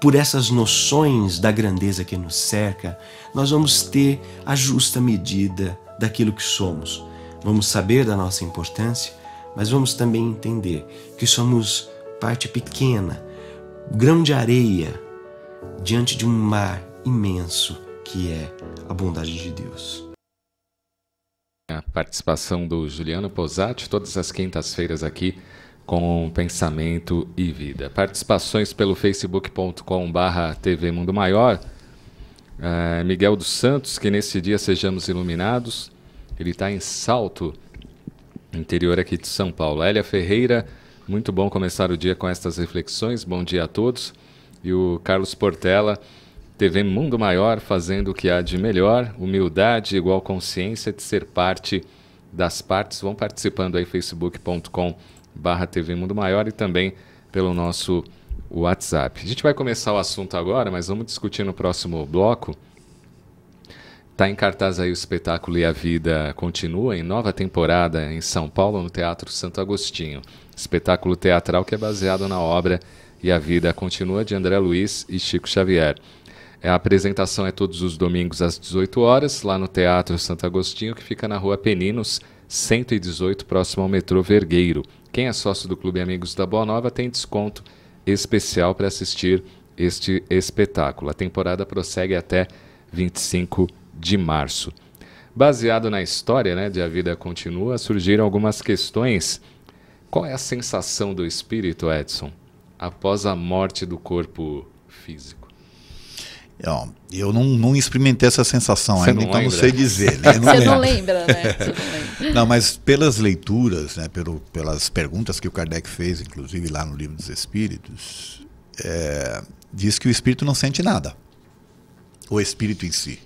por essas noções da grandeza que nos cerca, nós vamos ter a justa medida daquilo que somos. Vamos saber da nossa importância, mas vamos também entender que somos parte pequena, grão de areia, diante de um mar imenso que é a bondade de Deus. A participação do Juliano Posati, todas as quintas-feiras aqui com Pensamento e Vida. Participações pelo facebook.com/TV Mundo Maior. Miguel dos Santos, que nesse dia sejamos iluminados. Ele está em Salto, interior aqui de São Paulo. Hélia Ferreira, muito bom começar o dia com estas reflexões. Bom dia a todos. E o Carlos Portela, TV Mundo Maior, fazendo o que há de melhor, humildade igual consciência de ser parte das partes. Vão participando aí, facebook.com/TV Mundo Maior e também pelo nosso WhatsApp. A gente vai começar o assunto agora, mas vamos discutir no próximo bloco. Está em cartaz aí o espetáculo E a Vida Continua, em nova temporada em São Paulo, no Teatro Santo Agostinho. Espetáculo teatral que é baseado na obra E a Vida Continua, de André Luiz e Chico Xavier. A apresentação é todos os domingos às 18 horas, lá no Teatro Santo Agostinho, que fica na Rua Peninos, 118, próximo ao metrô Vergueiro. Quem é sócio do Clube Amigos da Boa Nova tem desconto especial para assistir este espetáculo. A temporada prossegue até 25 de março. Baseado na história, né, de A Vida Continua, surgiram algumas questões. Qual é a sensação do espírito, Edson, após a morte do corpo físico? Eu não experimentei essa sensação ainda, então não sei dizer. Né? Você não lembra, né? Não, mas pelas leituras, né, pelas perguntas que o Kardec fez, inclusive lá no Livro dos Espíritos, diz que o espírito não sente nada. O espírito em si.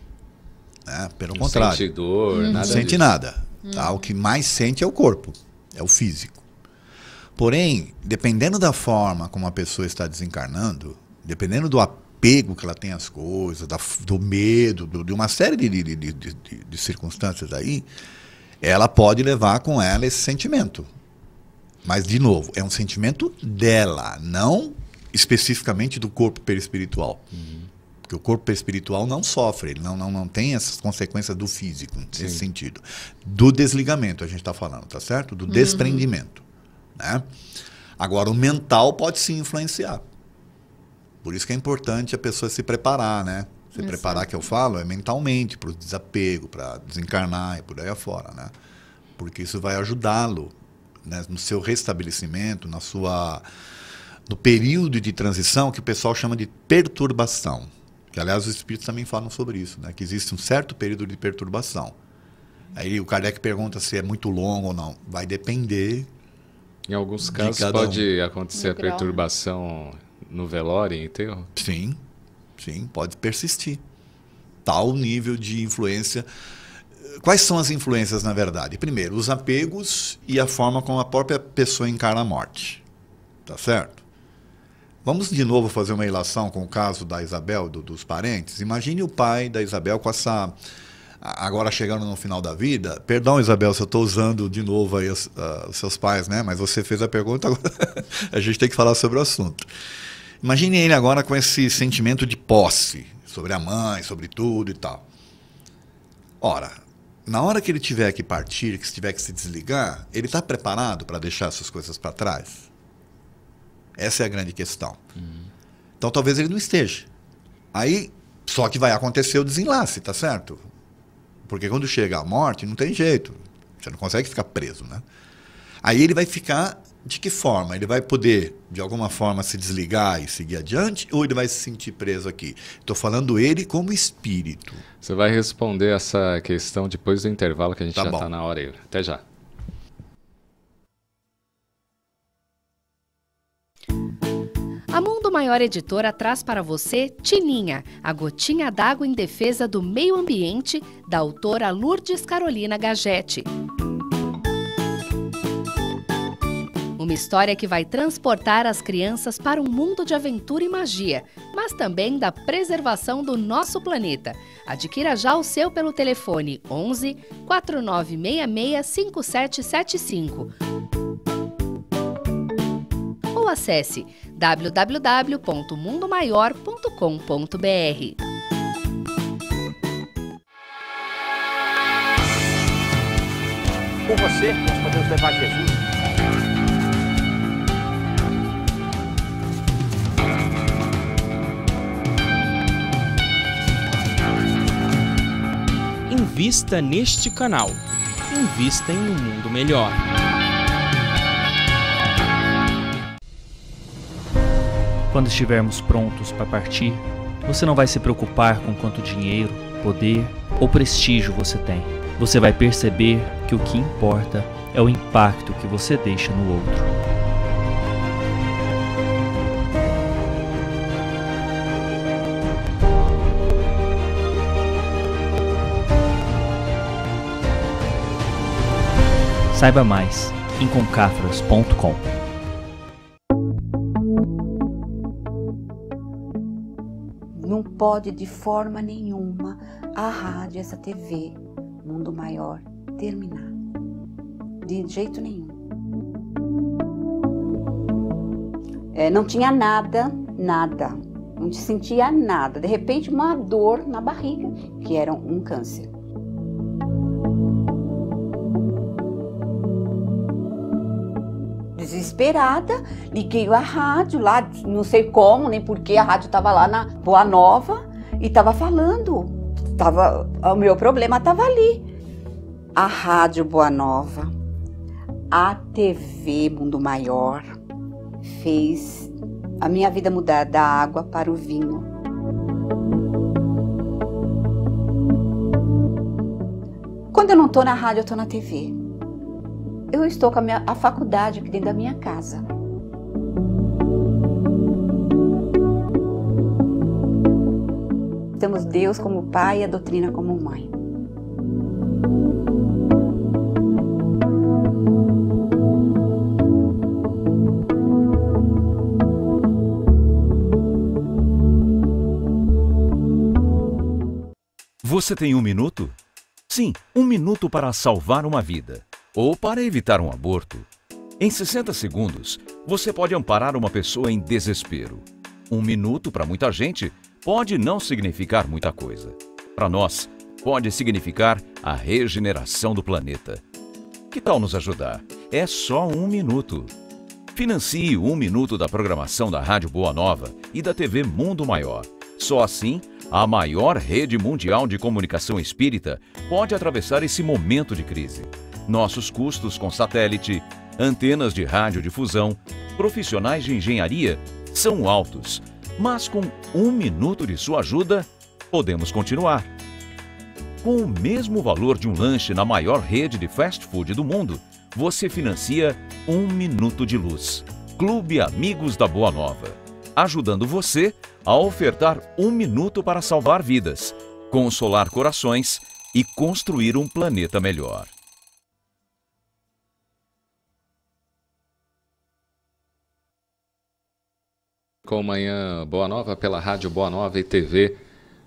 Né? Pelo contrário. Sente dor, não nada sente disso. nada. Tá? O que mais sente é o corpo, é o físico. Porém, dependendo da forma como a pessoa está desencarnando, dependendo do apego que ela tem às coisas, do medo, de uma série de circunstâncias aí, ela pode levar com ela esse sentimento. Mas, de novo, é um sentimento dela, não especificamente do corpo perispiritual. Porque o corpo perispiritual não sofre, ele não tem essas consequências do físico, nesse sentido. Do desligamento, a gente está falando, tá certo? Do desprendimento. Né? Agora, o mental pode sim influenciar. Por isso que é importante a pessoa se preparar, né? Se preparar, que eu falo, é mentalmente, para o desapego, para desencarnar e por aí afora, né? Porque isso vai ajudá-lo, né, no seu restabelecimento, no período de transição que o pessoal chama de perturbação. Que, aliás, os espíritos também falam sobre isso, né? Que existe um certo período de perturbação. Aí o Kardec pergunta se é muito longo ou não. Vai depender. Em alguns casos pode acontecer a perturbação no velório, em enterro? Sim, pode persistir. Tal nível de influência quais são as influências, na verdade? Primeiro, os apegos e a forma como a própria pessoa encara a morte. Tá certo? Vamos de novo fazer uma relação com o caso da Isabel, dos parentes. Imagine o pai da Isabel com essa... Agora chegando no final da vida... Perdão, Isabel, se eu estou usando de novo aí os seus pais, né? Mas você fez a pergunta, agora a gente tem que falar sobre o assunto. Imagine ele agora com esse sentimento de posse sobre a mãe, sobre tudo e tal. Ora, na hora que ele tiver que partir, que tiver que se desligar, ele está preparado para deixar essas coisas para trás? Essa é a grande questão. Então talvez ele não esteja. Aí, só que vai acontecer o desenlace, tá certo? Porque quando chega a morte, não tem jeito. Você não consegue ficar preso, né? Aí ele vai ficar de que forma? Ele vai poder, de alguma forma, se desligar e seguir adiante? Ou ele vai se sentir preso aqui? Estou falando ele como espírito. Você vai responder essa questão depois do intervalo, que a gente já está na hora aí. Até já. A Mundo Maior Editora traz para você Tininha, a gotinha d'água em defesa do meio ambiente, da autora Lourdes Carolina Gagetti. Uma história que vai transportar as crianças para um mundo de aventura e magia, mas também da preservação do nosso planeta. Adquira já o seu pelo telefone 11 4966 5775. Ou acesse www.mundomaior.com.br. Com você, nós podemos levar Jesus. Invista neste canal. Invista em um mundo melhor. Quando estivermos prontos para partir, você não vai se preocupar com quanto dinheiro, poder ou prestígio você tem. Você vai perceber que o que importa é o impacto que você deixa no outro. Saiba mais em concafras.com. Não pode de forma nenhuma a rádio, essa TV, Mundo Maior, terminar. De jeito nenhum. Não tinha nada. Não sentia nada. De repente, uma dor na barriga, que era um câncer. Desesperada, liguei a rádio lá, não sei como, nem porquê, a rádio estava lá na Boa Nova e estava falando. O meu problema estava ali. A Rádio Boa Nova, a TV Mundo Maior, fez a minha vida mudar da água para o vinho. Quando eu não estou na rádio, eu estou na TV. Eu estou com a faculdade aqui dentro da minha casa. Temos Deus como pai e a doutrina como mãe. Você tem 1 minuto? Sim, 1 minuto para salvar uma vida. Ou para evitar um aborto. Em 60 segundos, você pode amparar uma pessoa em desespero. 1 minuto, para muita gente, pode não significar muita coisa. Para nós, pode significar a regeneração do planeta. Que tal nos ajudar? É só 1 minuto. Financie 1 minuto da programação da Rádio Boa Nova e da TV Mundo Maior. Só assim, a maior rede mundial de comunicação espírita pode atravessar esse momento de crise. Nossos custos com satélite, antenas de radiodifusão, profissionais de engenharia são altos, mas com 1 minuto de sua ajuda, podemos continuar. Com o mesmo valor de um lanche na maior rede de fast food do mundo, você financia 1 minuto de luz. Clube Amigos da Boa Nova, ajudando você a ofertar 1 minuto para salvar vidas, consolar corações e construir um planeta melhor. Com Manhã Boa Nova pela Rádio Boa Nova e TV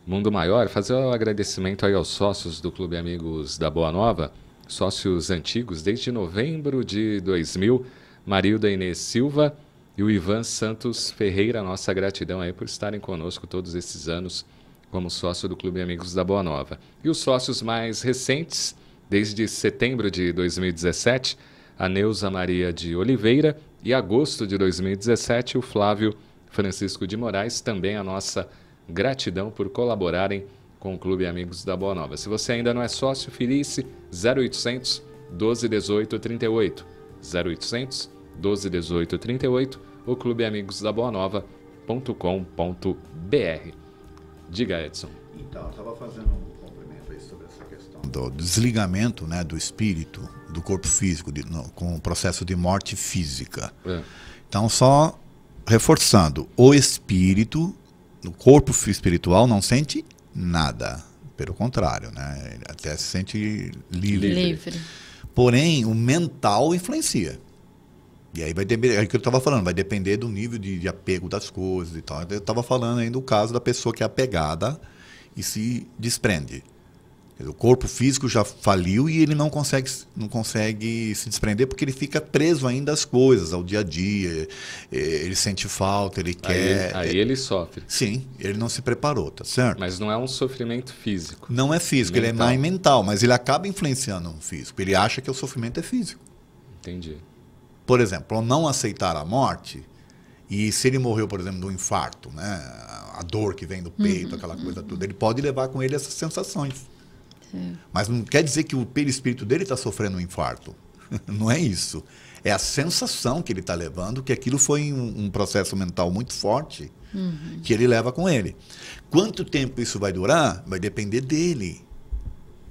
Mundo Maior, fazer um agradecimento aí aos sócios do Clube Amigos da Boa Nova, sócios antigos desde novembro de 2000, Marilda Inês Silva e o Ivan Santos Ferreira. Nossa gratidão aí por estarem conosco todos esses anos como sócio do Clube Amigos da Boa Nova. E os sócios mais recentes, desde setembro de 2017, a Neuza Maria de Oliveira, e agosto de 2017, o Flávio Francisco de Moraes. Também a nossa gratidão por colaborarem com o Clube Amigos da Boa Nova. Se você ainda não é sócio, filie-se 0800 12 18 38, 0800 12 18 38, ou clubeamigosdaboanova.com.br. Diga, Edson. Então, eu estava fazendo um complemento aí sobre essa questão do desligamento, né, do espírito, do corpo físico, com o processo de morte física. Então, só reforçando, o espírito, o corpo espiritual não sente nada. Pelo contrário, né? Ele até se sente livre. Porém, o mental influencia. E aí vai depender, é o que eu estava falando, vai depender do nível de apego das coisas e tal. Eu estava falando aí do caso da pessoa que é apegada e se desprende. O corpo físico já faliu e ele não consegue se desprender porque ele fica preso ainda às coisas, ao dia a dia. Ele sente falta, ele quer... Aí ele sofre. Sim, ele não se preparou, tá certo? Mas não é um sofrimento físico. Não é físico, ele é mais mental, mas ele acaba influenciando o físico. Ele acha que o sofrimento é físico. Entendi. Por exemplo, ao não aceitar a morte, e se ele morreu, por exemplo, de um infarto, né? A dor que vem do peito, aquela coisa toda, ele pode levar com ele essas sensações. Mas não quer dizer que o perispírito dele está sofrendo um infarto. Não é isso. É a sensação que ele está levando, que aquilo foi um processo mental muito forte que ele leva com ele. Quanto tempo isso vai durar? Vai depender dele.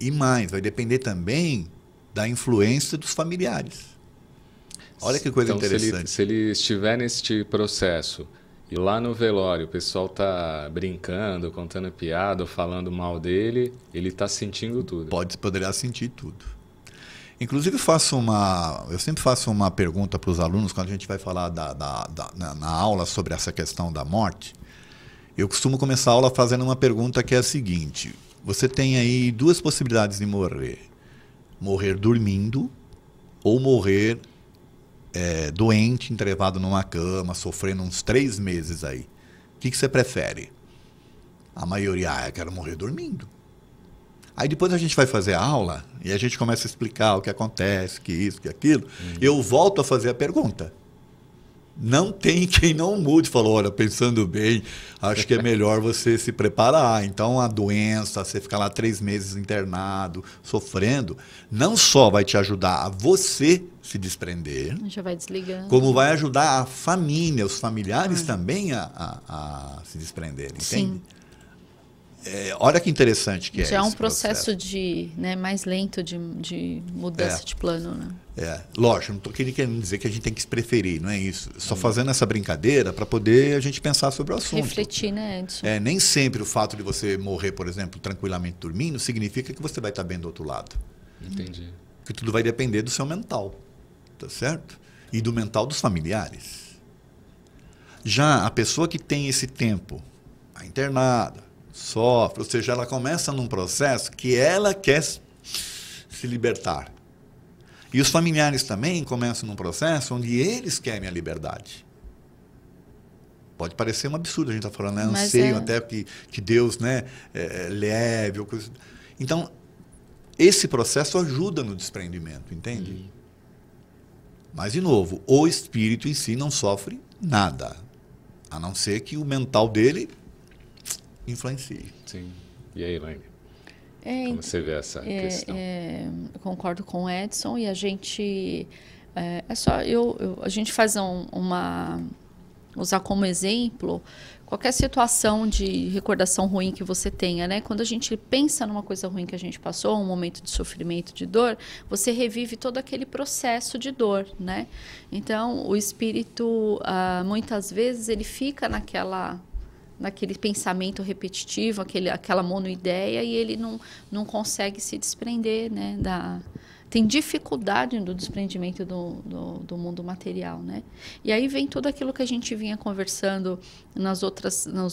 E mais, vai depender também da influência dos familiares. Olha que coisa interessante. Se ele estiver neste processo e lá no velório o pessoal está brincando, contando piada, falando mal dele, ele está sentindo tudo. Poderá sentir tudo. Inclusive, eu sempre faço uma pergunta para os alunos quando a gente vai falar na aula sobre essa questão da morte. Eu costumo começar a aula fazendo uma pergunta que é a seguinte: você tem aí duas possibilidades de morrer. Morrer dormindo ou morrer doente, entrevado numa cama, sofrendo uns 3 meses aí. O que você prefere? A maioria, eu quero morrer dormindo. Aí depois a gente vai fazer a aula e a gente começa a explicar o que acontece, que isso, que aquilo. Eu volto a fazer a pergunta. Não tem quem não mude. Falou, olha, pensando bem, acho que é melhor você se preparar. Então, a doença, você ficar lá 3 meses internado, sofrendo, não só vai te ajudar a você se desprender, já vai desligando, como vai ajudar a família, os familiares também a se desprenderem, entende? Sim. Olha que interessante que já é um processo de, né, mais lento de mudança de plano, né? Lógico, não estou querendo dizer que a gente tem que se preferir, não é isso. Só fazendo essa brincadeira para poder a gente pensar sobre o assunto. Refletir, né, Edson? Nem sempre o fato de você morrer, por exemplo, tranquilamente dormindo, significa que você vai estar bem do outro lado. Entendi. Porque tudo vai depender do seu mental, tá certo? E do mental dos familiares. Já a pessoa que tem esse tempo, a internada, sofre, ou seja, ela começa num processo que ela quer se libertar. E os familiares também começam num processo onde eles querem a liberdade. Pode parecer um absurdo, a gente está falando, né? Anseio até que Deus, né, leve. Ou coisa. Então, esse processo ajuda no desprendimento, entende? Mas, de novo, o espírito em si não sofre nada, a não ser que o mental dele influencie. Sim. E aí, Elaine? Como você vê essa questão? Eu concordo com o Edson e a gente... a gente faz usar como exemplo qualquer situação de recordação ruim que você tenha, né? Quando a gente pensa numa coisa ruim que a gente passou, um momento de sofrimento, de dor, você revive todo aquele processo de dor, né? Então, o espírito, muitas vezes, ele fica naquele pensamento repetitivo, aquela monoideia, e ele não consegue se desprender, né, tem dificuldade no desprendimento do mundo material, né? E aí vem tudo aquilo que a gente vinha conversando nos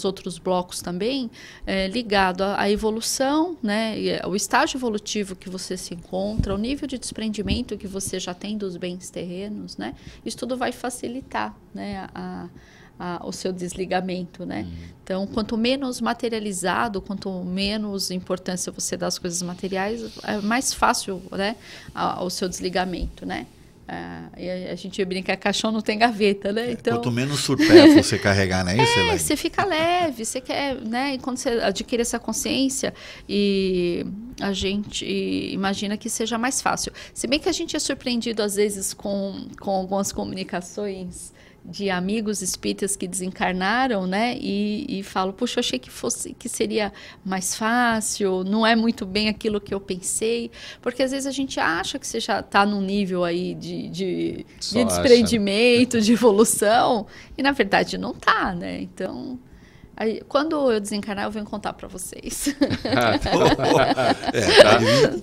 outros blocos também, ligado à evolução, né? O estágio evolutivo que você se encontra, o nível de desprendimento que você já tem dos bens terrenos, né? Isso tudo vai facilitar, né, o seu desligamento, né? Então, quanto menos materializado, quanto menos importância você dá às coisas materiais, é mais fácil, né, o seu desligamento, né? E a gente brinca, caixão não tem gaveta, né? Então, quanto menos supérfluo você carregar, né? Você fica leve, você quer, né? E quando você adquire essa consciência, e a gente imagina que seja mais fácil. Se bem que a gente é surpreendido às vezes com algumas comunicações de amigos espíritas que desencarnaram, né, e falo, puxa, eu achei que seria mais fácil, não é muito bem aquilo que eu pensei, porque às vezes a gente acha que você já está num nível aí de desprendimento, de evolução, e na verdade não está, né? Então, quando eu desencarnar, eu venho contar para vocês.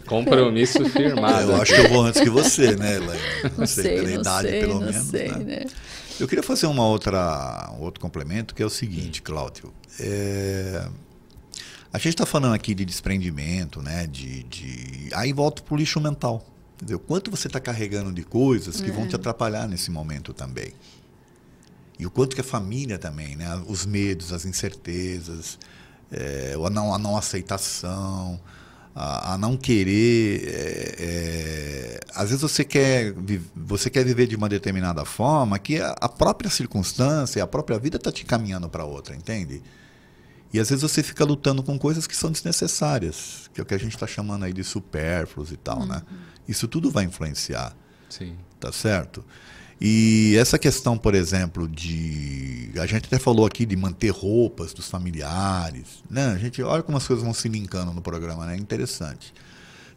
Compromisso firmado. Eu acho que eu vou antes que você, né, Elaine? Não sei, pela idade, pelo menos. Sei, né? Eu queria fazer um outro complemento, que é o seguinte, Cláudio. A gente está falando aqui de desprendimento, né? Aí volta para o lixo mental. Entendeu? Quanto você está carregando de coisas que vão te atrapalhar nesse momento também. E o quanto que a família também, né? Os medos, as incertezas, a não aceitação, a não querer. Às vezes você quer viver de uma determinada forma que a própria circunstância, a própria vida está te encaminhando para outra, entende? E às vezes você fica lutando com coisas que são desnecessárias, que é o que a gente está chamando aí de supérfluos e tal, né? Isso tudo vai influenciar. Sim. Tá certo? E essa questão, por exemplo, a gente até falou aqui de manter roupas dos familiares, né? A gente olha como as coisas vão se linkando no programa, né? É interessante.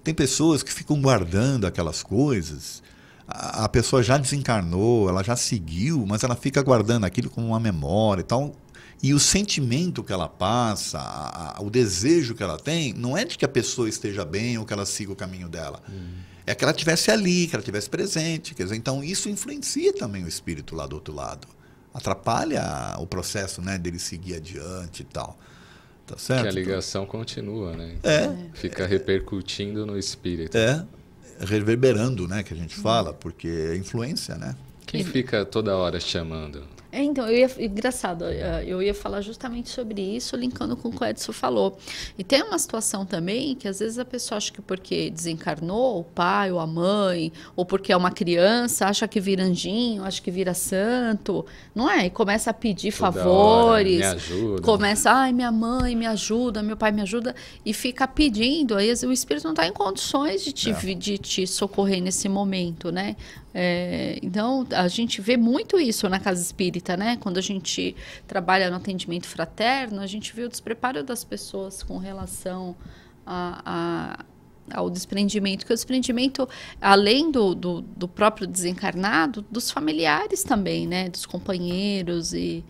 Tem pessoas que ficam guardando aquelas coisas, a pessoa já desencarnou, ela já seguiu, mas ela fica guardando aquilo como uma memória e tal. E o sentimento que ela passa, o desejo que ela tem, não é de que a pessoa esteja bem ou que ela siga o caminho dela. É que ela estivesse ali, que ela estivesse presente. Quer dizer, então isso influencia também o espírito lá do outro lado. Atrapalha o processo, né, dele seguir adiante e tal. Tá certo? Que a ligação continua, né? Fica repercutindo no espírito. Reverberando, né, que a gente fala, porque é influência, né? Quem fica toda hora chamando? Então, engraçado, eu ia falar justamente sobre isso, linkando com o que o Edson falou. E tem uma situação também que às vezes a pessoa acha que porque desencarnou, o pai ou a mãe, ou porque é uma criança, acha que vira anjinho, acha que vira santo, não é? E começa a pedir favores, me ajuda. Começa, ai, minha mãe me ajuda, meu pai me ajuda, e fica pedindo, aí o espírito não está em condições de te socorrer nesse momento, né? Então, a gente vê muito isso na casa espírita, né? Quando a gente trabalha no atendimento fraterno, a gente vê o despreparo das pessoas com relação ao desprendimento. Que o desprendimento, além do próprio desencarnado, dos familiares também, né? Dos companheiros, e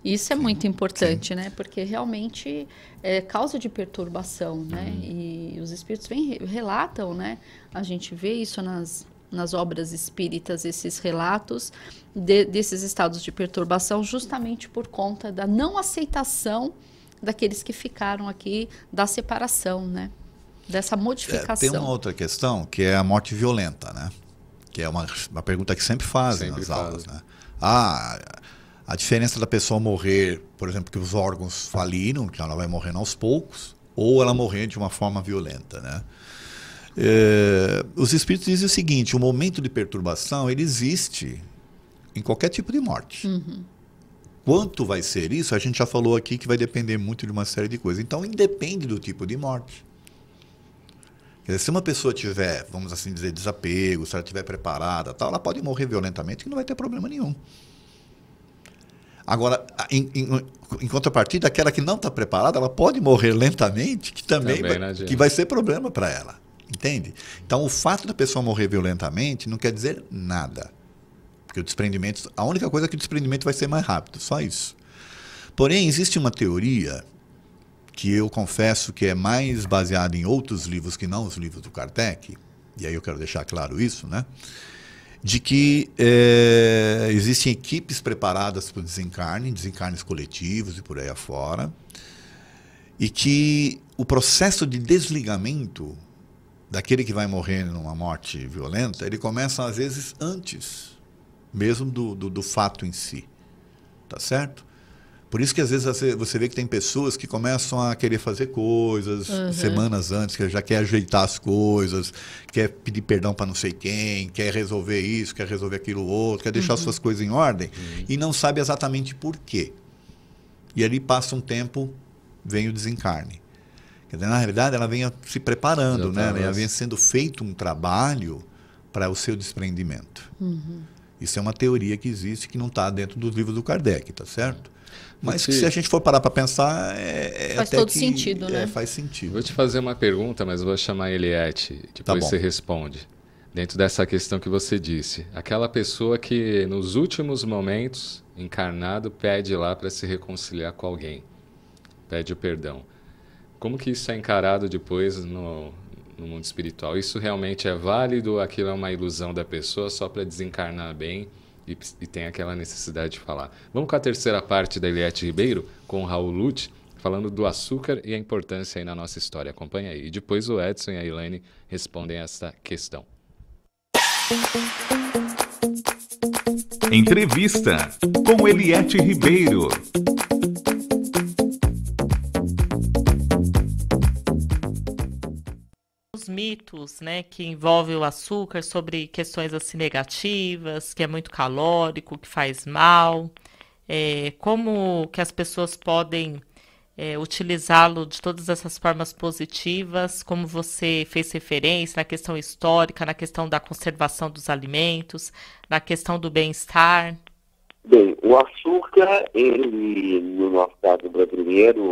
isso é muito importante, né? Porque realmente é causa de perturbação, né? E os espíritos relatam, né? A gente vê isso nas obras espíritas, esses relatos desses estados de perturbação, justamente por conta da não aceitação daqueles que ficaram aqui, da separação, né? Dessa modificação. Tem uma outra questão, que é a morte violenta, né? Que é uma pergunta que sempre fazem nas aulas, né? A diferença da pessoa morrer, por exemplo, que os órgãos faliram, que ela vai morrendo aos poucos, ou ela morrer de uma forma violenta, né? Os espíritos dizem o seguinte: o momento de perturbação ele existe em qualquer tipo de morte. Quanto vai ser isso, a gente já falou aqui que vai depender muito de uma série de coisas. Então, independe do tipo de morte. Quer dizer, se uma pessoa tiver, vamos assim dizer, desapego, se ela estiver preparada, tal, ela pode morrer violentamente e não vai ter problema nenhum. Agora, em contrapartida, aquela que não está preparada, ela pode morrer lentamente, que também que vai ser problema para ela. Entende? Então, o fato da pessoa morrer violentamente não quer dizer nada. Porque o desprendimento, a única coisa é que o desprendimento vai ser mais rápido, só isso. Porém, existe uma teoria que eu confesso que é mais baseada em outros livros que não os livros do Kardec, e aí eu quero deixar claro isso, né? De que existem equipes preparadas para o desencarne, desencarnes coletivos e por aí afora, e que o processo de desligamento daquele que vai morrer numa morte violenta, ele começa às vezes antes mesmo do fato em si, tá certo? Por isso que às vezes você vê que tem pessoas que começam a querer fazer coisas semanas antes, que já quer ajeitar as coisas, quer pedir perdão para não sei quem, quer resolver isso, quer resolver aquilo outro, quer deixar suas coisas em ordem e não sabe exatamente por quê. E ali passa um tempo, vem o desencarne. Quer dizer, na realidade, ela vem se preparando, né? Ela vem sendo feito um trabalho para o seu desprendimento. Isso é uma teoria que existe, que não está dentro dos livros do Kardec, tá certo? Mas que, se a gente for parar para pensar, faz todo sentido, né? Faz sentido. Vou te fazer uma pergunta, mas vou chamar a Eliette, depois você responde. Dentro dessa questão que você disse, aquela pessoa que nos últimos momentos, encarnado, pede lá para se reconciliar com alguém, pede o perdão. Como que isso é encarado depois no mundo espiritual? Isso realmente é válido? Aquilo é uma ilusão da pessoa só para desencarnar bem? E tem aquela necessidade de falar. Vamos com a terceira parte da Eliette Ribeiro, com o Raul Lute, falando do açúcar e a importância aí na nossa história. Acompanha aí. E depois o Edson e a Elaine respondem essa questão. Entrevista com Eliette Ribeiro. Mitos, né, que envolvem o açúcar, sobre questões assim negativas, que é muito calórico, que faz mal, como que as pessoas podem utilizá-lo de todas essas formas positivas, como você fez referência na questão histórica, na questão da conservação dos alimentos, na questão do bem-estar? Bem, o açúcar, ele, no nosso caso brasileiro,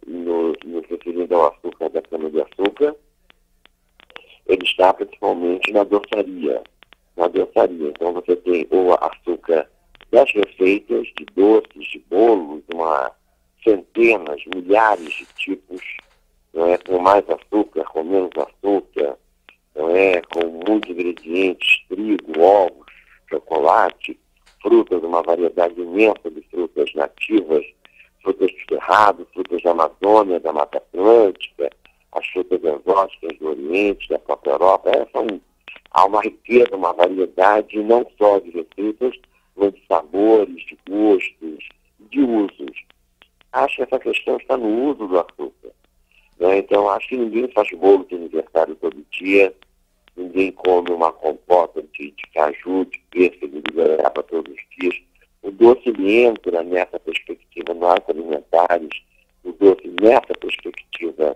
no referindo ao açúcar da cana-de-açúcar, ele está principalmente na doçaria. Então você tem o açúcar das receitas de doces, de bolos, centenas, milhares de tipos, não é? Com mais açúcar, com menos açúcar, não é? Com muitos ingredientes, trigo, ovos, chocolate, frutas, uma variedade imensa de frutas nativas, frutas do Cerrado, frutas da Amazônia, da Mata Atlântica, as frutas exóticas do Oriente, da própria Europa. Há uma riqueza, uma variedade, não só de receitas, mas de sabores, de gostos, de usos. Acho que essa questão está no uso do açúcar, né? Então, acho que ninguém faz bolo de aniversário todo dia, ninguém come uma compota de caju, de pêssego, de goiaba todos os dias. O doce entra nessa perspectiva nós alimentares, o doce nessa perspectiva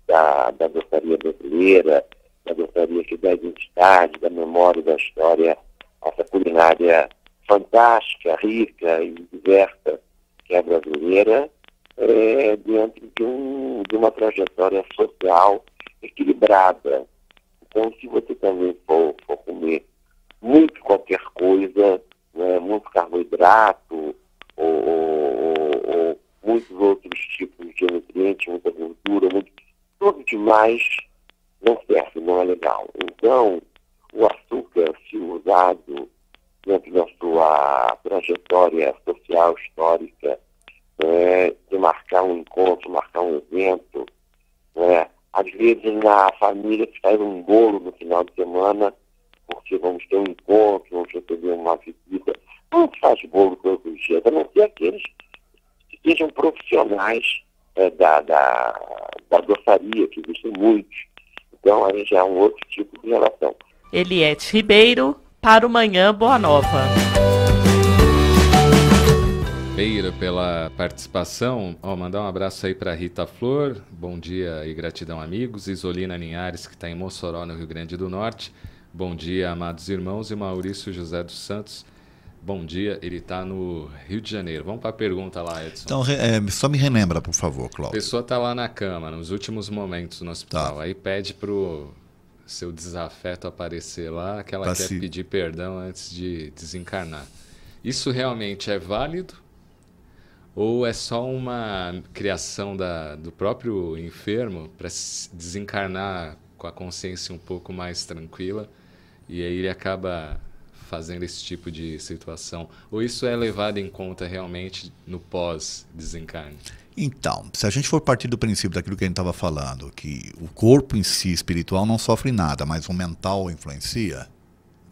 da doçaria brasileira, da doçaria que dá identidade, da memória, da história, essa culinária fantástica, rica e diversa que é brasileira, dentro de uma trajetória social equilibrada. Então, se você também for comer muito qualquer coisa, né, muito carboidrato ou muitos outros tipos de nutrientes, muita gordura, tudo demais não serve, não é legal. Então, o açúcar, se usado dentro da sua trajetória social, histórica, de marcar um encontro, marcar um evento, às vezes na família se faz um bolo no final de semana, porque vamos ter um encontro, vamos receber uma visita. Não se faz bolo todos os dias, a não ser aqueles que sejam profissionais da doçaria, que existem muitos. Então, aí já é um outro tipo de relação. Eliette Ribeiro, para o Manhã Boa Nova. Ribeiro, pela participação. Mandar um abraço aí para Rita Flor. Bom dia e gratidão, amigos. Isolina Linhares, que está em Mossoró, no Rio Grande do Norte. Bom dia, amados irmãos. E Maurício José dos Santos. Bom dia, ele está no Rio de Janeiro. Vamos para a pergunta lá, Edson. Então, só me relembra, por favor, Cláudio. A pessoa está lá na cama, nos últimos momentos no hospital. Aí pede para o seu desafeto aparecer lá, que ela quer pedir perdão antes de desencarnar. Isso realmente é válido? Ou é só uma criação do próprio enfermo para desencarnar com a consciência um pouco mais tranquila e aí ele acaba fazendo esse tipo de situação? Ou isso é levado em conta realmente no pós-desencarne? Então, se a gente for partir do princípio daquilo que a gente estava falando, que o corpo em si espiritual não sofre nada, mas o mental influencia,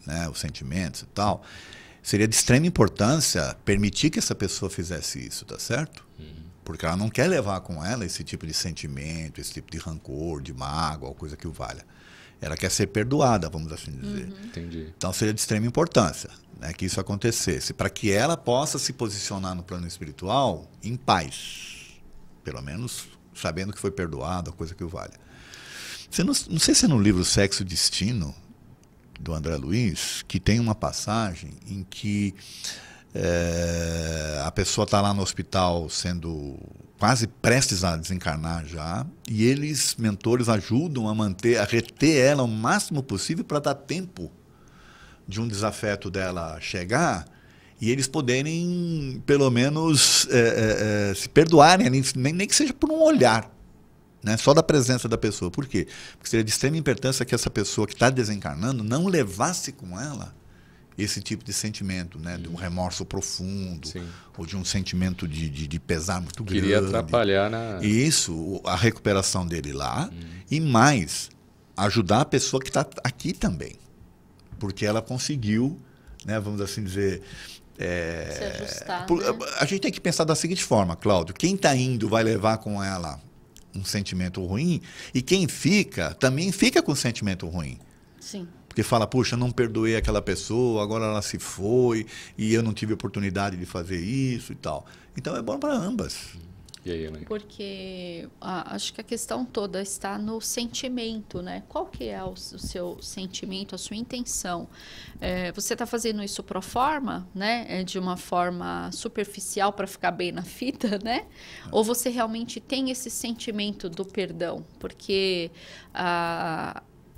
né, os sentimentos e tal, seria de extrema importância permitir que essa pessoa fizesse isso, tá certo? Porque ela não quer levar com ela esse tipo de sentimento, esse tipo de rancor, de mágoa, ou coisa que o valha. Ela quer ser perdoada, vamos assim dizer. Entendi. Então seria de extrema importância, né, que isso acontecesse, para que ela possa se posicionar no plano espiritual em paz, pelo menos sabendo que foi perdoada, coisa que o valha. Não sei se é no livro Sexo e Destino, do André Luiz, que tem uma passagem em que a pessoa está lá no hospital sendo quase prestes a desencarnar já, e eles, mentores, ajudam a reter ela o máximo possível para dar tempo de um desafeto dela chegar e eles poderem, pelo menos, se perdoarem, nem que seja por um olhar, né? Só da presença da pessoa. Por quê? Porque seria de extrema importância que essa pessoa que está desencarnando não levasse com ela esse tipo de sentimento, né? De um remorso profundo, ou de um sentimento de pesar muito grande. Queria atrapalhar na... Isso, a recuperação dele lá, e mais, ajudar a pessoa que está aqui também. Porque ela conseguiu, né, vamos assim dizer... se ajustar, né? A gente tem que pensar da seguinte forma, Cláudio, quem está indo vai levar com ela um sentimento ruim, e quem fica, também fica com um sentimento ruim. Sim. Porque fala, puxa, não perdoei aquela pessoa, agora ela se foi, e eu não tive oportunidade de fazer isso e tal. Então é bom para ambas. E aí, mãe? Porque acho que a questão toda está no sentimento, né? Qual que é o seu sentimento, a sua intenção? Você está fazendo isso pro forma, né? De uma forma superficial para ficar bem na fita, né? Ou você realmente tem esse sentimento do perdão? Porque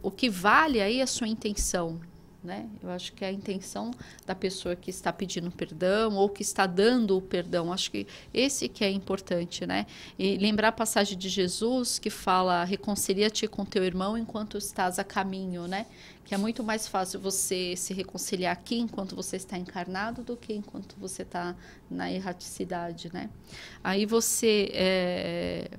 o que vale aí é a sua intenção, né? Eu acho que é a intenção da pessoa que está pedindo perdão ou que está dando o perdão. Acho que esse que é importante, né? E lembrar a passagem de Jesus que fala: reconcilia-te com teu irmão enquanto estás a caminho, né? Que é muito mais fácil você se reconciliar aqui enquanto você está encarnado do que enquanto você está na erraticidade, né? Aí você...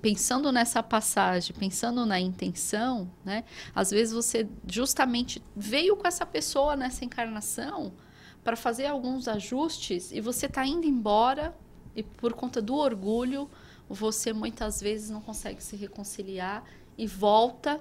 pensando nessa passagem, pensando na intenção, né? Às vezes você justamente veio com essa pessoa nessa encarnação para fazer alguns ajustes e você está indo embora e por conta do orgulho você muitas vezes não consegue se reconciliar e volta,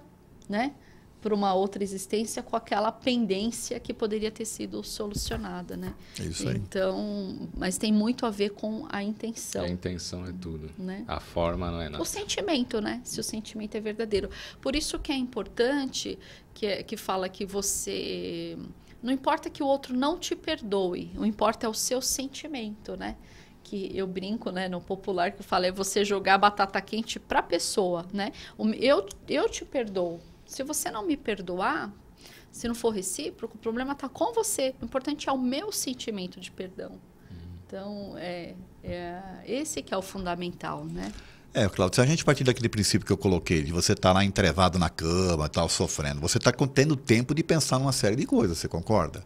né, para uma outra existência com aquela pendência que poderia ter sido solucionada, né? É isso aí. Então, mas tem muito a ver com a intenção. A intenção é tudo, né? A forma não é nada. O sentimento, né? Se o sentimento é verdadeiro. Por isso que é importante que fala que você... Não importa que o outro não te perdoe, o importa é o seu sentimento, né? Que eu brinco, né, no popular, que eu falo, é você jogar batata quente para a pessoa, né? Eu te perdoo. Se você não me perdoar, se não for recíproco, o problema está com você. O importante é o meu sentimento de perdão. Então, esse que é o fundamental, né? Cláudio, se a gente partir daquele princípio que eu coloquei, de você estar lá entrevado na cama, tal, sofrendo, você está tendo tempo de pensar numa série de coisas, você concorda?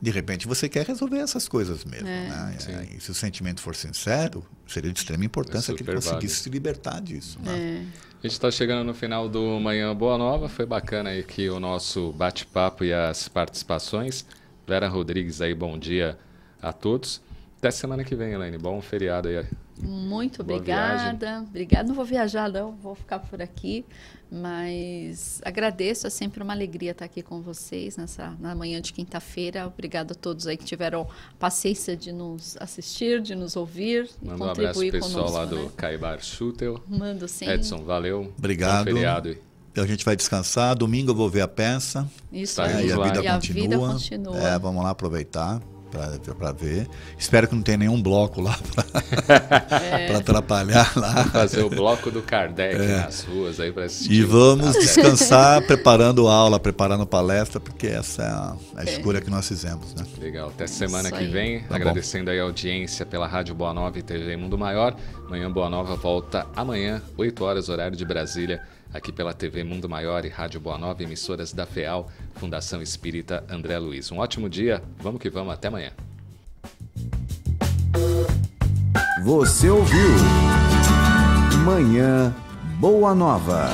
De repente você quer resolver essas coisas mesmo, né? E se o sentimento for sincero, seria de extrema importância que ele conseguisse se libertar disso, né? A gente está chegando no final do Manhã Boa Nova, foi bacana aí aqui o nosso bate-papo e as participações. Vera Rodrigues aí, bom dia a todos. Até semana que vem, Elaine, bom feriado aí. Muito obrigada. Obrigada. Não vou viajar, não, vou ficar por aqui, mas agradeço, é sempre uma alegria estar aqui com vocês na manhã de quinta-feira. Obrigada a todos aí que tiveram paciência de nos assistir, de nos ouvir e Manda contribuir um abraço pessoal conosco, lá do né? Caibar Schutel. Mando sim. Edson, valeu. Obrigado. Bom feriado. A gente vai descansar. Domingo eu vou ver a peça. Isso E a vida continua. Vamos lá aproveitar. para ver. Espero que não tenha nenhum bloco lá para atrapalhar lá. Vamos fazer o bloco do Kardec nas ruas aí para assistir. E vamos descansar preparando aula, preparando palestra, porque essa é a escolha que nós fizemos, né? Legal. Até semana que vem. Tá agradecendo aí a audiência pela Rádio Boa Nova e TV Mundo Maior. Manhã Boa Nova volta amanhã, 8 horas, horário de Brasília, aqui pela TV Mundo Maior e Rádio Boa Nova, emissoras da FEAL, Fundação Espírita André Luiz. Um ótimo dia, vamos que vamos, até amanhã. Você ouviu Manhã Boa Nova.